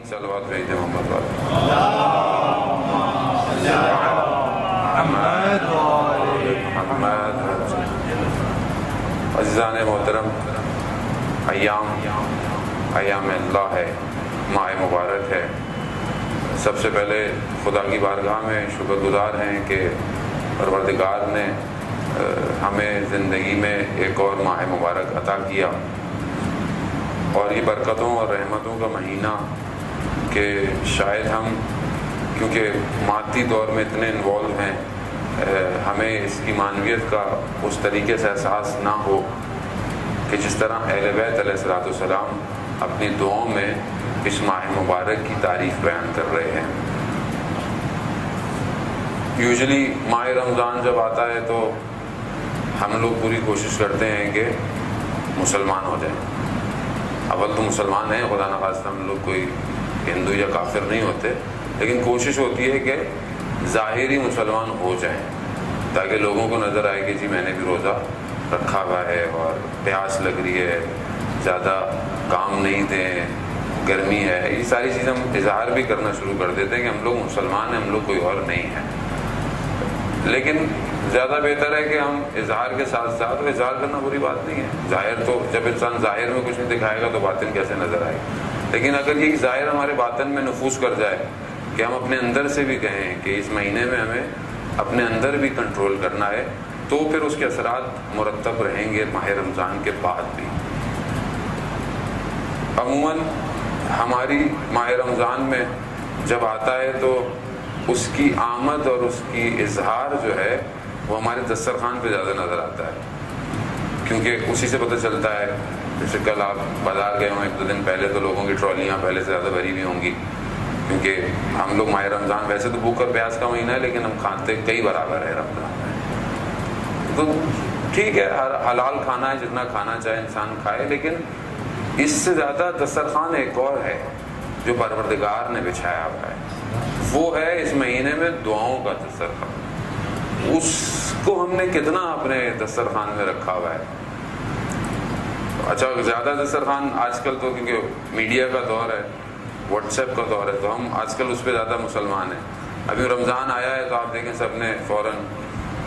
صلوات بھیج دیں محمد والے محمد. عزیزان محترم، ایام اللہ ہے، ماہ مبارک ہے. سب سے پہلے خدا کی بارگاہ میں شکر گزار ہیں کہ پروردگار نے ہمیں زندگی میں ایک اور ماہ مبارک عطا کیا، اور یہ برکتوں اور رحمتوں کا مہینہ کہ شاید ہم کیونکہ مادی دور میں اتنے انوالو ہیں، ہمیں اس کی معنویت کا اس طریقے سے احساس نہ ہو کہ جس طرح اہل بیت علیہ السلام اپنی دعاؤں میں اس ماہ مبارک کی تعریف بیان کر رہے ہیں. یوزلی ماہ رمضان جب آتا ہے تو ہم لوگ پوری کوشش کرتے ہیں کہ مسلمان ہو جائیں. اول تو مسلمان ہیں، خدا نخواستہ ہم لوگ کوئی ہندو یا کافر نہیں ہوتے، لیکن کوشش ہوتی ہے کہ ظاہری مسلمان ہو جائیں تاکہ لوگوں کو نظر آئے کہ جی میں نے بھی روزہ رکھا ہوا ہے اور پیاس لگ رہی ہے، زیادہ کام نہیں تھے، گرمی ہے. یہ ساری چیزیں ہم اظہار بھی کرنا شروع کر دیتے ہیں کہ ہم لوگ مسلمان ہیں، ہم لوگ کوئی اور نہیں ہے. لیکن زیادہ بہتر ہے کہ ہم اظہار کے ساتھ ساتھ اظہار کرنا بری بات نہیں ہے. ظاہر تو جب انسان ظاہر میں کچھ نہیں دکھائے گا تو باطن کیسے نظر آئے گا. لیکن اگر یہ ظاہر ہمارے باطن میں نفوذ کر جائے کہ ہم اپنے اندر سے بھی کہیں کہ اس مہینے میں ہمیں اپنے اندر بھی کنٹرول کرنا ہے، تو پھر اس کے اثرات مرتب رہیں گے ماہ رمضان کے بعد بھی. عموماً ہماری ماہ رمضان میں جب آتا ہے تو اس کی آمد اور اس کی اظہار جو ہے وہ ہمارے دسترخوان پہ زیادہ نظر آتا ہے، کیونکہ اسی سے پتہ چلتا ہے. جیسے کل آپ بازار گئے ہوں ایک دو دن پہلے تو لوگوں کی ٹرالیاں پہلے سے زیادہ بھری ہوئی ہوں گی، کیونکہ ہم لوگ ماہ رمضان ویسے تو بھوک اور پیاس کا مہینہ ہے لیکن ہم کھاتے کئی برابر ہے رمضان میں. تو ٹھیک ہے، حلال کھانا ہے، جتنا کھانا چاہے انسان کھائے، لیکن اس سے زیادہ دسترخوان ایک اور ہے جو پروردگار نے بچھایا ہوا ہے. وہ ہے اس مہینے میں دعاؤں کا دسترخوان. اس کو ہم نے کتنا اپنے دسترخوان میں رکھا ہوا ہے. اچھا، زیادہ دسترخوان آج کل تو کیونکہ میڈیا کا دور ہے، واٹس ایپ کا دور ہے، تو ہم آج کل اس پہ زیادہ مسلمان ہیں. ابھی رمضان آیا ہے تو آپ دیکھیں سب نے فوراً،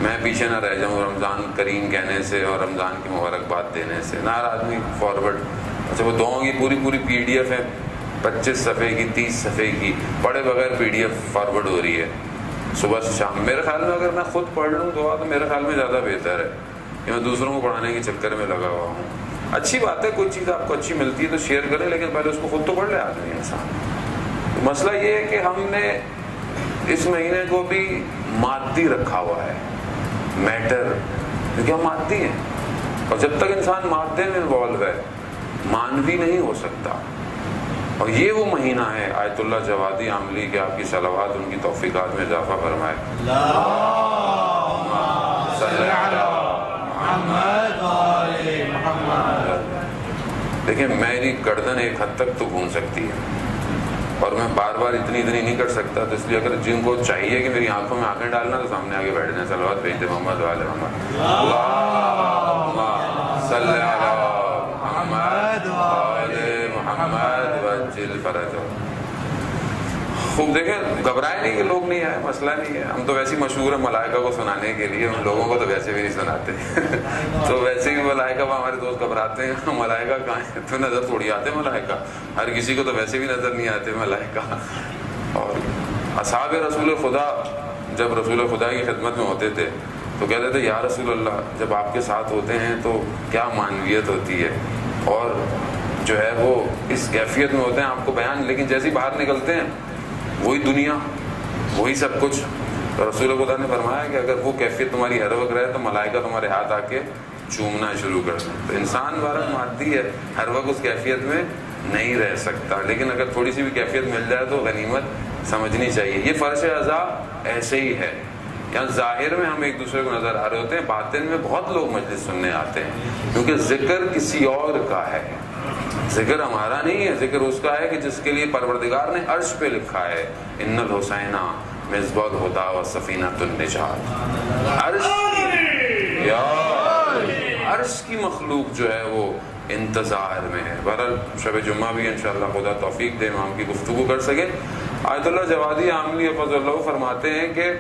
میں پیچھے نہ رہ جاؤں رمضان کریم کہنے سے اور رمضان کی مبارکباد دینے سے، نہ ہر آدمی فارورڈ. اچھا، وہ دعاؤں کی پوری PDF ہے، 25 صفحے کی 30 صفحے کی، پڑھے بغیر PDF فارورڈ ہو رہی ہے صبح سے شام. میرے خیال میں اگر میں خود پڑھ لوں دعا تو میرے خیال میں زیادہ بہتر ہے کہ میں دوسروں کو پڑھانے کے چکر میں لگا ہوا ہوں. اچھی بات ہے، کوئی چیز آپ کو اچھی ملتی ہے تو شیئر کریں، لیکن پہلے اس کو خود تو پڑھ لے آدمی انسان. مسئلہ یہ ہے کہ ہم نے اس مہینے کو بھی مادی رکھا ہوا ہے، میٹر، کیونکہ ہم مادی ہیں، اور جب تک انسان مادے میں انوالو ہے مانوی نہیں ہو سکتا. اور یہ وہ مہینہ ہے آیت اللہ جوادی عاملی کہ آپ کی صلوات ان کی توفیقات میں اضافہ فرمائے. دیکھیں، میری گردن ایک حد تک تو گھوم سکتی ہے اور میں بار بار اتنی نہیں کر سکتا، تو اس لیے اگر جن کو چاہیے کہ میری آنکھوں میں آنکھیں ڈالنا تو سامنے آگے بیٹھ جائیں. صلوات بھیج دیں محمد والے محمد. اللہم صلی علی محمد والے محمد وجل فرجہ. خوب دیکھیں، گھبرائے نہیں کہ لوگ نہیں آئے، مسئلہ نہیں ہے. ہم تو ویسے ہی مشہور ہے ملائکہ کو سنانے کے لیے، ان لوگوں کو تو ویسے بھی نہیں سناتے. تو ویسے ہی ملائکہ ہمارے دوست گھبراتے ہیں، ملائکہ کہاں ہے؟ تو نظر تھوڑی آتے ملائکہ، ہر کسی کو تو ویسے بھی نظر نہیں آتے ملائکہ. اور اصحاب رسول خدا جب رسول خدا کی خدمت میں ہوتے تھے تو کہتے تھے یا رسول اللہ، جب آپ کے ساتھ ہوتے ہیں تو کیا معنویت ہوتی ہے، اور جو ہے وہ اس کیفیت میں ہوتے ہیں آپ کو بیان، لیکن جیسے ہی باہر نکلتے ہیں وہی دنیا، وہی سب کچھ. تو رسول خدا نے فرمایا کہ اگر وہ کیفیت تمہاری ہر وقت رہے تو ملائکہ تمہارے ہاتھ آ کے چومنا شروع کر دیں. تو انسان بارہ مادی ہے، ہر وقت اس کیفیت میں نہیں رہ سکتا، لیکن اگر تھوڑی سی بھی کیفیت مل جائے تو غنیمت سمجھنی چاہیے. یہ فرش اعضاء ایسے ہی ہے، یہاں ظاہر میں ہم ایک دوسرے کو نظر آ رہے ہوتے ہیں، باطن میں بہت لوگ مجلس سننے آتے ہیں، کیونکہ ذکر کسی اور کا ہے، ذکر ہمارا نہیں ہے. ذکر اس کا ہے کہ جس کے لیے پروردگار نے عرش پہ لکھا ہے ان الحسین مصباح الہدی و سفینۃ النجات. عرش کی مخلوق جو ہے وہ انتظار میں ہے. بہرحال شب جمعہ بھی انشاءاللہ خدا توفیق دے امام کی گفتگو کر سکے. آیت اللہ جوادی عاملی حفظ اللہ فرماتے ہیں کہ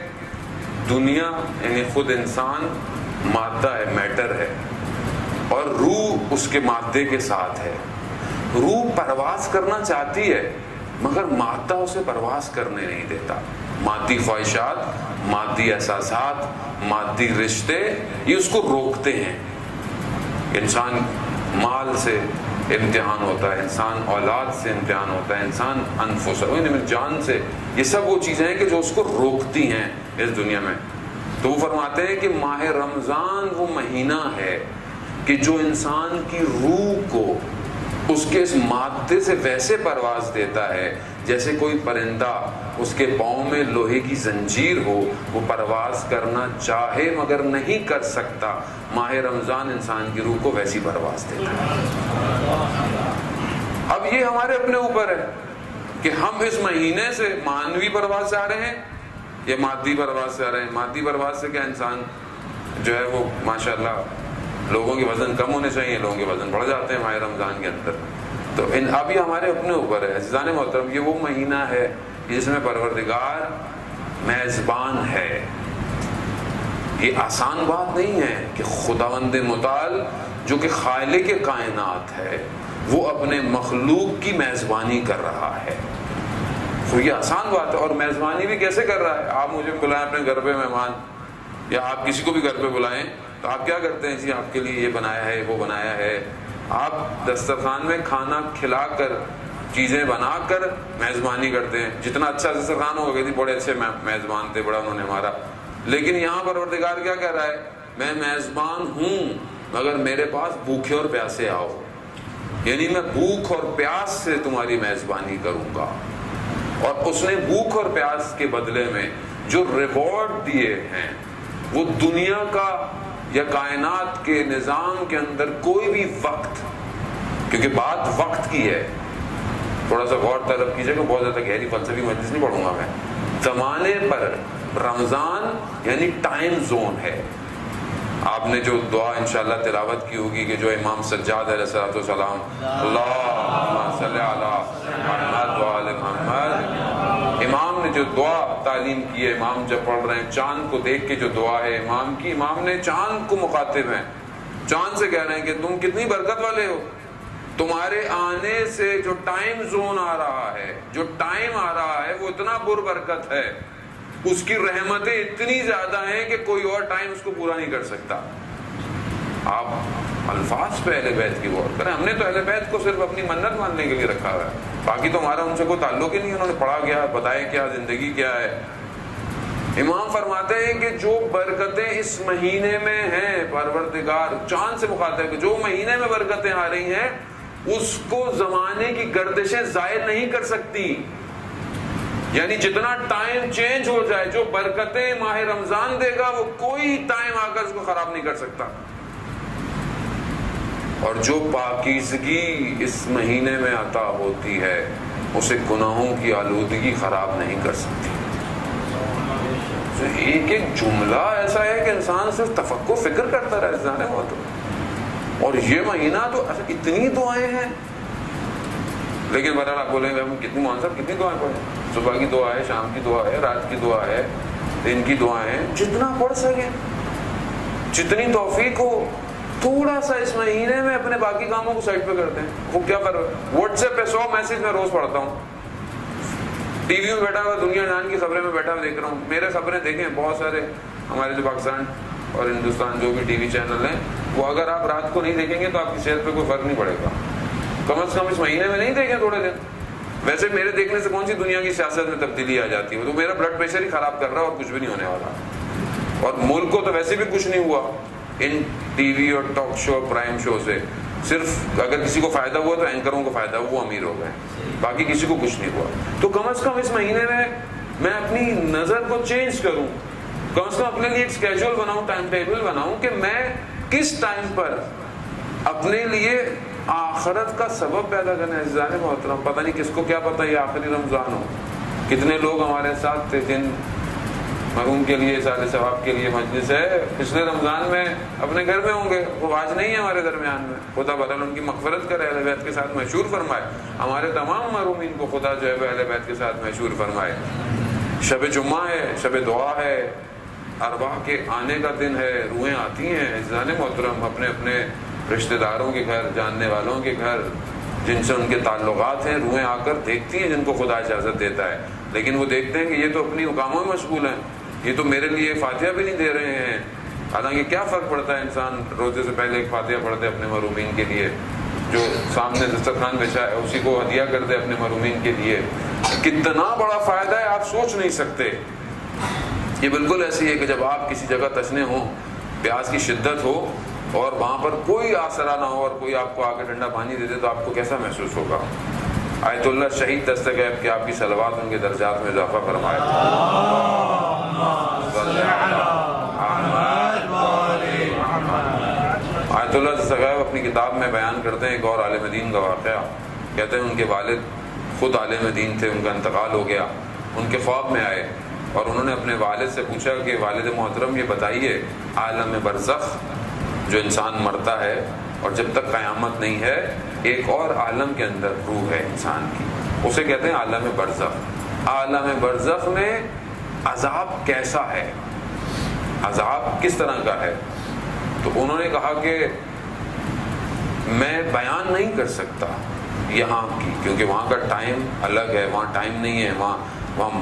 دنیا یعنی خود انسان مادہ ہے، میٹر ہے، اور روح اس کے مادے کے ساتھ ہے. روح پرواز کرنا چاہتی ہے مگر مادہ اسے پرواز کرنے نہیں دیتا. مادی خواہشات، مادی احساسات، مادی رشتے یہ اس کو روکتے ہیں. انسان مال سے امتحان ہوتا ہے، انسان اولاد سے امتحان ہوتا ہے، انسان انفس جان سے. یہ سب وہ چیزیں ہیں کہ جو اس کو روکتی ہیں اس دنیا میں. تو وہ فرماتے ہیں کہ ماہ رمضان وہ مہینہ ہے کہ جو انسان کی روح کو اس کے اس مادے سے ویسے پرواز دیتا ہے جیسے کوئی پرندہ اس کے پاؤں میں لوہے کی زنجیر ہو، وہ پرواز کرنا چاہے مگر نہیں کر سکتا. ماہ رمضان انسان کی روح کو ویسی پرواز دیتا ہے. اب یہ ہمارے اپنے اوپر ہے کہ ہم اس مہینے سے مانوی پرواز سے آ رہے ہیں یا مادی پرواز سے آ رہے ہیں. مادی پرواز سے کیا انسان جو ہے وہ ماشاءاللہ لوگوں کے وزن کم ہونے چاہیے، لوگوں کے وزن بڑھ جاتے ہیں ماہ رمضان کے اندر. تو اب یہ ہمارے اپنے اوپر ہے. عزیزان محترم، یہ وہ مہینہ ہے جس میں پروردگار میزبان ہے. یہ آسان بات نہیں ہے کہ خداوند متعال جو کہ خالق کائنات ہے وہ اپنے مخلوق کی میزبانی کر رہا ہے. تو یہ آسان بات ہے. اور میزبانی بھی کیسے کر رہا ہے؟ آپ مجھے بلائیں اپنے گھر پہ مہمان، یا آپ کسی کو بھی گھر پہ بلائیں تو آپ کیا کرتے ہیں؟ جی آپ کے لیے یہ بنایا ہے، وہ بنایا ہے. آپ دسترخوان میں کھانا کھلا کر، چیزیں بنا کر میزبانی کرتے ہیں. جتنا اچھا دسترخوان ہوگا کہ بڑے اچھے میزبان تھے، بڑا انہوں نے ہمارا. لیکن یہاں پروردگار کیا کہہ رہا ہے؟ میں میزبان ہوں مگر میرے پاس بھوکے اور پیاسے آؤ. یعنی میں بھوک اور پیاس سے تمہاری میزبانی کروں گا. اور اس نے بھوک اور پیاس کے بدلے میں جو ریوارڈ دیے ہیں وہ دنیا کا یا کائنات کے نظام کے اندر کوئی بھی وقت، کیونکہ بات وقت کی ہے، تھوڑا سا غور طلب کیجئے کہ بہت زیادہ گہری فلسفی مجلس نہیں پڑھوں گا میں. زمانے پر رمضان یعنی ٹائم زون ہے. آپ نے جو دعا انشاءاللہ تلاوت کی ہوگی کہ جو امام سجاد علیہ السلام اللہم صلی علی محمد وآل محمد، امام نے جو دعا تعلیم کی ہے، امام جب پڑھ رہے ہیں چاند کو دیکھ کے جو دعا ہے امام کی، امام نے چاند کو مخاطب ہیں، چاند سے کہہ رہے ہیں کہ تم کتنی برکت والے ہو. تمہارے آنے سے جو ٹائم زون آ رہا ہے، جو ٹائم آ رہا ہے وہ اتنا برکت ہے، اس کی رحمتیں اتنی زیادہ ہیں کہ کوئی اور ٹائم اس کو پورا نہیں کر سکتا. آپ الفاظ پہ اہل بیت کی غور کریں. ہم نے تو اہل بیت کو صرف اپنی منت ماننے کے لیے رکھا ہوا ہے، باقی تو ہمارا ان سے کوئی تعلق ہی نہیں. انہوں نے پڑھا کیا، بتایا کیا، زندگی کیا ہے. امام فرماتے ہیں کہ جو برکتیں اس مہینے میں ہیں، پروردگار چاند سے مخاطب ہے، جو مہینے میں برکتیں آ رہی ہیں اس کو زمانے کی گردشیں ظاہر نہیں کر سکتی. یعنی جتنا ٹائم چینج ہو جائے، جو برکتیں ماہ رمضان دے گا وہ کوئی ٹائم آ کر اس کو خراب نہیں کر سکتا. اور جو پاکیزگی اس مہینے میں عطا ہوتی ہے اسے گناہوں کی آلودگی خراب نہیں کر سکتی. ایک ایک جملہ ایسا ہے کہ انسان صرف تفکر فکر کرتا رہے جانے ہوا تو. اور یہ مہینہ تو اتنی دعائیں ہیں. لیکن بہرحال آپ بولیں گے کتنی مولانا صاحب کتنی دعائیں پڑھیں؟ صبح کی دعا ہے، شام کی دعا ہے، رات کی دعا ہے، دن کی دعائیں ہیں. جتنا پڑھ سکے، جتنی توفیق ہو. تھوڑا سا اس مہینے میں اپنے باقی کاموں کو سائڈ پہ کرتے ہیں. وہ کیا کر واٹس ایپ پہ 100 میسج میں روز پڑھتا ہوں. ٹی وی میں بیٹھا ہوا دنیا جان کی خبریں میں بیٹھا ہوا دیکھ رہا ہوں. میرے خبریں دیکھیں بہت سارے ہمارے جو پاکستان اور ہندوستان جو بھی ٹی وی چینل ہیں، وہ اگر آپ رات کو نہیں دیکھیں گے تو آپ کی صحت پہ کوئی فرق نہیں پڑے گا. کم از کم اس مہینے میں نہیں دیکھیں تھوڑے دن. ویسے میرے دیکھنے سے کون سی دنیا کی سیاست میں تبدیلی آ جاتی ہے؟ تو میرا بلڈ پریشر ہی خراب کر رہا ہے اور کچھ بھی نہیں ہونے والا. اور ملک کو تو ویسے بھی کچھ نہیں ہوا ان ٹی وی اور ٹاک شو پرائم شو سے. صرف اگر کسی کو فائدہ ہوا تو اینکروں کو فائدہ ہوا، وہ امیر ہو گئے، باقی کسی کو کچھ نہیں ہوا. تو کم از کم اس مہینے میں اپنی نظر کو چینج کروں، کم از کم اپنے لیے ایک اسکیجول بناؤں، ٹائم ٹیبل بناؤں کہ میں کس ٹائم پر اپنے لیے آخرت کا سبب پیدا کرنا ہے. عزیزان محترم، پتہ نہیں کس کو کیا پتہ یہ آخری رمضان ہو. کتنے لوگ ہمارے ساتھ تھے جن مرحوم کے لیے اصالہ ثواب کے لیے مجلس ہے، پچھلے رمضان میں اپنے گھر میں ہوں گے، وہ آج نہیں ہے ہمارے درمیان میں، خدا بہرحال ان کی مغفرت کرے، اہل بیت کے ساتھ محشور فرمائے، ہمارے تمام مرحومین کو خدا جو ہے اہل بیت کے ساتھ محشور فرمائے۔ شب جمعہ ہے، شب دعا ہے، ارواح کے آنے کا دن ہے، روحیں آتی ہیں عزیزان محترم اپنے اپنے رشتہ داروں کے گھر، جاننے والوں کے گھر، جن سے ان کے تعلقات ہیں، روحیں آ کر دیکھتی ہیں جن کو خدا اجازت دیتا ہے، لیکن وہ دیکھتے ہیں کہ یہ تو اپنی حکاموں میں مشغول ہیں، یہ تو میرے لیے فاتحہ بھی نہیں دے رہے ہیں۔ حالانکہ کیا فرق پڑتا ہے، انسان روزے سے پہلے ایک فاتحہ پڑھتے اپنے مرحومین کے لیے، جو سامنے دسترخوان بچھا ہے اسی کو ہدیہ کرتے اپنے مرحومین کے لیے، کتنا بڑا فائدہ ہے آپ سوچ نہیں سکتے۔ یہ بالکل ایسی ہے کہ جب آپ کسی جگہ تشنے ہوں، پیاس کی شدت ہو اور وہاں پر کوئی آسرا نہ ہو اور کوئی آپ کو آ کے ٹھنڈا پانی دے دے تو آپ کو کیسا محسوس ہوگا۔ آیت اللہ شہید دستغیب کہ آپ کی صلوات ان کے درجات میں اضافہ فرمائے۔ آیت اللہ دستغیب اپنی کتاب میں بیان کرتے ہیں ایک اور عالم دین کا واقعہ، کہتے ہیں ان کے والد خود عالم دین تھے، ان کا انتقال ہو گیا، ان کے خواب میں آئے اور انہوں نے اپنے والد سے پوچھا کہ والد محترم یہ بتائیے، عالم برزخ جو انسان مرتا ہے اور جب تک قیامت نہیں ہے ایک اور عالم کے اندر روح ہے انسان کی، اسے کہتے ہیں عالم برزخ، عالم برزخ میں عذاب کیسا ہے، عذاب کس طرح کا ہے؟ تو انہوں نے کہا کہ میں بیان نہیں کر سکتا یہاں کی، کیونکہ وہاں کا ٹائم الگ ہے، وہاں ٹائم نہیں ہے، وہاں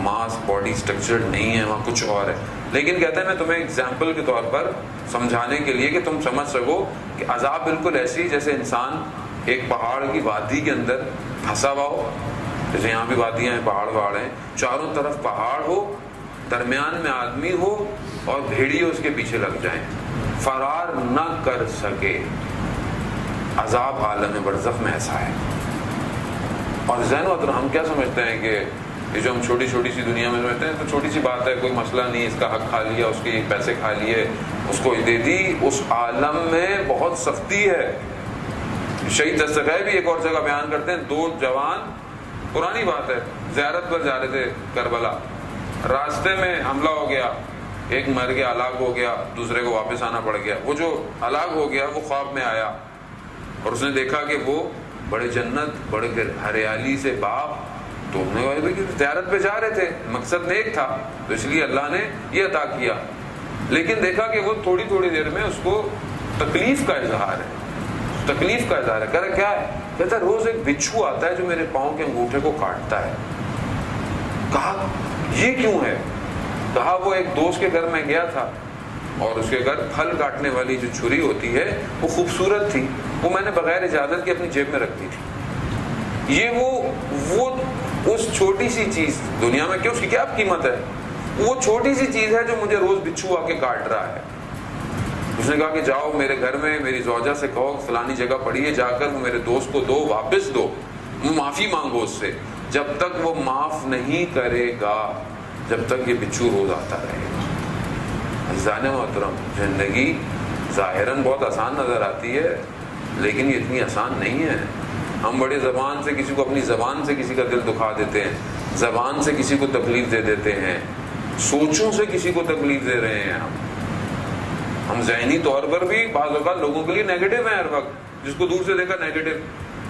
ماس باڈی سٹرکچر نہیں ہے، وہاں کچھ اور ہے، لیکن کہتے ہیں میں تمہیں ایگزامپل کے طور پر سمجھانے کے لیے کہ تم سمجھ سکو کہ عذاب بالکل ایسی جیسے انسان ایک پہاڑ کی وادی کے اندر پھنسا ہوا ہو، جیسے یہاں بھی وادیاں ہیں، پہاڑ ہیں، چاروں طرف پہاڑ ہو، درمیان میں آدمی ہو اور بھیڑیے اس کے پیچھے لگ جائیں، فرار نہ کر سکے۔ عذاب عالم برزخ میں ایسا ہے۔ اور ذہن و ہم کیا سمجھتے ہیں کہ یہ جو ہم چھوٹی چھوٹی سی دنیا میں سمجھتے ہیں تو چھوٹی سی بات ہے، کوئی مسئلہ نہیں، اس کا حق کھا لیا، اس کے یہ پیسے کھا لیے، اس کو دے دی، اس عالم میں بہت سختی ہے۔ شہید دستغیب بھی ایک اور جگہ بیان کرتے ہیں، دو جوان، پرانی بات ہے، زیارت پر جا رہے تھے کربلا، راستے میں حملہ ہو گیا، ایک مر گیا، ہلاک ہو گیا، دوسرے کو واپس آنا پڑ گیا۔ وہ جو ہلاک ہو گیا وہ خواب میں آیا اور اس نے دیکھا کہ وہ بڑے جنت، بڑے ہریالی سے باغ، تو انہوں نے کہا کہ زیارت پہ جا رہے تھے، مقصد نیک تھا تو اس لیے اللہ نے یہ عطا کیا، لیکن دیکھا کہ وہ تھوڑی تھوڑی دیر میں اس کو تکلیف کا اظہار ہے، تکلیف کا اظہار ہے۔ کہہ رہا کیا ہے؟ کہتا ہے روز ایک بچھو آتا ہے جو میرے پاؤں کے انگوٹھے کو کاٹتا ہے۔ کہا یہ کیوں ہے؟ کہا وہ ایک دوست کے گھر میں گیا تھا اور اس کے گھر پھل کاٹنے والی جو چھری ہوتی ہے وہ خوبصورت تھی، وہ میں نے بغیر اجازت کے اپنی جیب میں رکھ دی تھی۔ یہ وہ اس چھوٹی سی چیز دنیا میں کیا اس کی کیا قیمت ہے، وہ چھوٹی سی چیز ہے جو مجھے روز بچھو آ کے کاٹ رہا ہے۔ اس نے کہا کہ جاؤ میرے گھر میں میری زوجہ سے کہو فلانی جگہ پڑی ہے، جا کر وہ میرے دوست کو دو، واپس دو، معافی مانگو اس سے۔ جب تک وہ معاف نہیں کرے گا جب تک یہ بچھو روز آتا رہے گا۔ عزیزان محترم، زندگی ظاہراً بہت آسان نظر آتی ہے لیکن یہ اتنی آسان نہیں ہے۔ ہم بڑے زبان سے کسی کو، اپنی زبان سے کسی کا دل دکھا دیتے ہیں، زبان سے کسی کو تکلیف دے دیتے ہیں، سوچوں سے کسی کو تکلیف دے رہے ہیں۔ ہم ذہنی طور پر بھی بعض اوقات لوگوں کے لیے نیگیٹو ہیں، ہر وقت جس کو دور سے دیکھا نیگیٹو،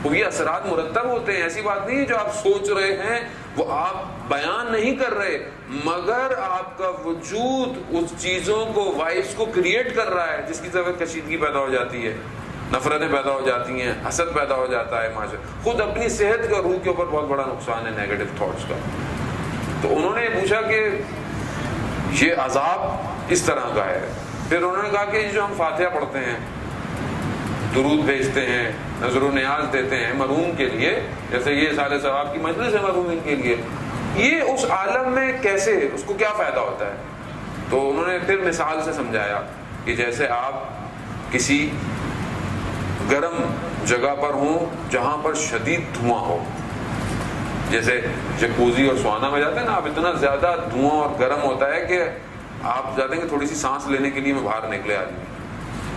وہ یہ اثرات مرتب ہوتے ہیں۔ ایسی بات نہیں ہے جو آپ سوچ رہے ہیں وہ آپ بیان نہیں کر رہے، مگر آپ کا وجود اس چیزوں کو، وائبس کو کریٹ کر رہا ہے جس کی طرف کشیدگی پیدا ہو جاتی ہے، نفرتیں پیدا ہو جاتی ہیں، حسد پیدا ہو جاتا ہے معاشرے، خود اپنی صحت کا، روح کے اوپر بہت بڑا نقصان ہے نیگیٹو تھاٹس کا۔ تو انہوں نے پوچھا کہ یہ عذاب اس طرح کا ہے۔ پھر انہوں نے کہا کہ جو ہم فاتحہ پڑھتے ہیں، درود بھیجتے ہیں، نظر و نیاز دیتے ہیں مرحوم کے لیے، جیسے یہ اصالہ ثواب کی مجلس ہے مرحومین کے لیے، یہ اس عالم میں کیسے، اس کو کیا فائدہ ہوتا ہے؟ تو انہوں نے پھر مثال سے سمجھایا کہ جیسے آپ کسی گرم جگہ پر ہوں جہاں پر شدید دھواں ہو، جیسے جکوزی اور سوانا میں جاتے ہیں نا، اب اتنا زیادہ دھواں اور گرم ہوتا ہے کہ آپ جاتے ہیں کہ تھوڑی سی سانس لینے کے لیے میں باہر نکلے آدمی،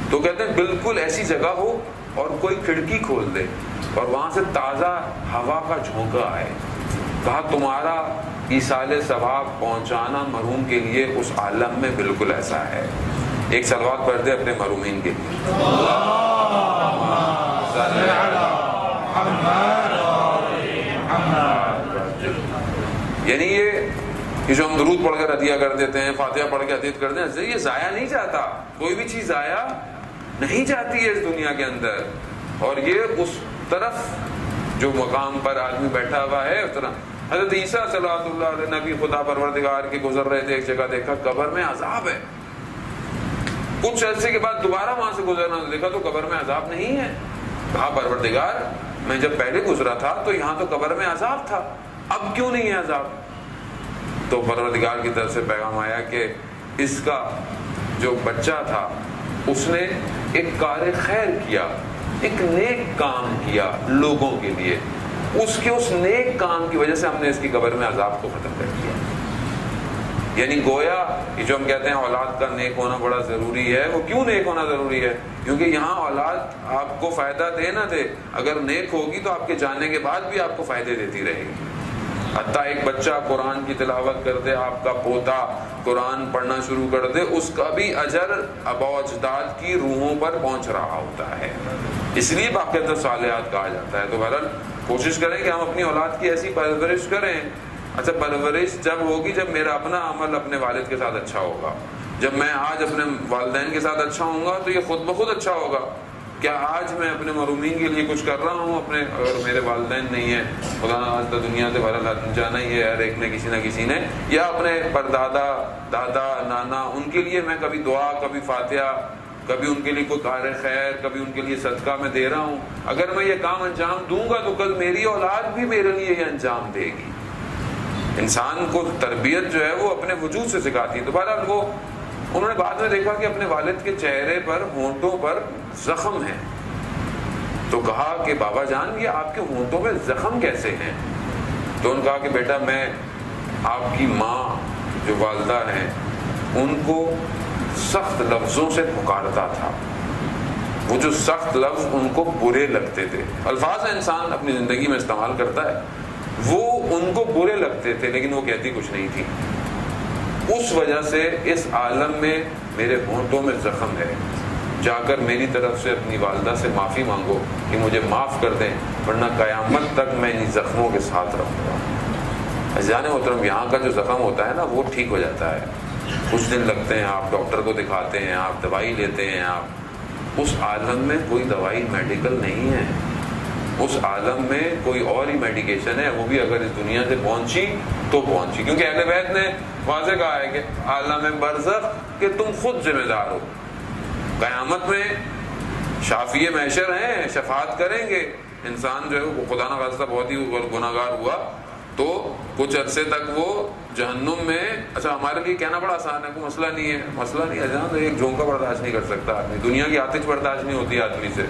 تو کہتے ہیں بالکل ایسی جگہ ہو اور کوئی کھڑکی کھول دے اور وہاں سے تازہ ہوا کا جھونکا آئے، کہا تمہارا ایصال ثواب پہنچانا مرحوم کے لیے اس عالم میں بالکل ایسا ہے. ایک صلوات پڑھ دے اپنے مرحومین کے لیے. یعنی یہ جو ہم درود پڑھ کر عطیہ کر دیتے ہیں، فاتحہ پڑھ کے عطیت کر دیتے ہیں، یہ ضائع نہیں جاتا. کوئی بھی چیز ضائع نہیں جاتی ہے اس دنیا کے اندر. اور یہ اس طرف جو مقام پر آدمی بیٹھا ہوا ہے اس طرح. حضرت عیسیٰ صلوات اللہ علیہ نبی خدا پروردگار کے گزر رہے تھے، ایک جگہ دیکھا قبر میں عذاب ہے. کچھ عرصے کے بعد دوبارہ وہاں سے گزرنا دیکھا تو قبر میں عذاب نہیں ہے. کہا پروردگار میں جب پہلے گزرا تھا تو یہاں تو قبر میں عذاب تھا، اب کیوں نہیں ہے عذاب؟ تو پروردگار کی طرف سے پیغام آیا کہ اس کا جو بچہ تھا اس نے ایک کار خیر کیا، ایک نیک کام کیا لوگوں کے لیے، اس نیک کام کی وجہ سے ہم نے اس کی قبر میں عذاب کو ختم کر دیا. یعنی گویا یہ جو ہم کہتے ہیں اولاد کا نیک ہونا بڑا ضروری ہے، وہ کیوں نیک ہونا ضروری ہے؟ کیونکہ یہاں اولاد آپ کو فائدہ دے نہ دے، اگر نیک ہوگی تو آپ کے جانے کے بعد بھی آپ کو فائدے دیتی رہے گی. حتیٰ ایک بچہ قرآن کی تلاوت کر دے، آپ کا پوتا قرآن پڑھنا شروع کر دے، اس کا بھی اجر آباء و اجداد کی روحوں پر پہنچ رہا ہوتا ہے. اس لیے باقاعدہ صالحات کہا جاتا ہے. تو بہرحال کوشش کریں کہ ہم اپنی اولاد کی ایسی پرورش کریں. اچھا پرورش جب ہوگی جب میرا اپنا عمل اپنے والد کے ساتھ اچھا ہوگا. جب میں آج اپنے والدین کے ساتھ اچھا ہوں گا تو یہ خود بخود اچھا ہوگا. کیا آج میں اپنے مرحومین کے لیے کچھ کر رہا ہوں اپنے، اگر میرے والدین نہیں ہیں، خدا آج تو دنیا سے بہرحال جانا ہی ہے ہر ایک نے کسی نہ کسی نے، یا اپنے پردادا دادا نانا ان کے لیے میں کبھی دعا، کبھی فاتحہ، کبھی ان کے لیے کوئی کار خیر، کبھی ان کے لیے صدقہ میں دے رہا ہوں. اگر میں یہ کام انجام دوں گا تو کل میری اولاد بھی میرے لیے یہ انجام دے گی. انسان کو تربیت جو ہے وہ اپنے وجود سے سکھاتی ہے. تو بہرحال وہ انہوں نے بعد میں دیکھا کہ اپنے والد کے چہرے پر ہونٹوں پر زخم ہیں. تو کہا کہ بابا جان یہ آپ کے ہونٹوں میں زخم کیسے ہیں؟ تو انہوں نے کہا کہ بیٹا میں آپ کی ماں جو والدہ ہیں ان کو سخت لفظوں سے پکارتا تھا. وہ جو سخت لفظ ان کو برے لگتے تھے، الفاظ انسان اپنی زندگی میں استعمال کرتا ہے، وہ ان کو برے لگتے تھے لیکن وہ کہتی کچھ نہیں تھی. اس وجہ سے اس عالم میں میرے ہونٹوں میں زخم ہے. جا کر میری طرف سے اپنی والدہ سے معافی مانگو کہ مجھے معاف کر دیں، ورنہ قیامت تک میں ان زخموں کے ساتھ رہوں گا. عزیزان محترم یہاں کا جو زخم ہوتا ہے نا وہ ٹھیک ہو جاتا ہے، کچھ دن لگتے ہیں، آپ ڈاکٹر کو دکھاتے ہیں، آپ دوائی لیتے ہیں. آپ اس عالم میں کوئی دوائی میڈیکل نہیں ہے، اس عالم میں کوئی اور ہی میڈیکیشن ہے، وہ بھی اگر اس دنیا سے پہنچی تو پہنچی. کیونکہ اہل بیت نے واضح کہا ہے کہ عالم برزخ کہ تم خود ذمہ دار ہو. قیامت میں شافی محشر ہیں، شفاعت کریں گے. انسان جو ہے وہ خدا نہ خواستہ بہت ہی گناہ گار ہوا تو کچھ عرصے تک وہ جہنم میں. اچھا ہمارے لیے کہنا بڑا آسان ہے، کوئی مسئلہ نہیں ہے، مسئلہ نہیں ہے. ایک جھونکا برداشت نہیں کر سکتا آدمی، دنیا کی آتش برداشت نہیں ہوتی آدمی سے،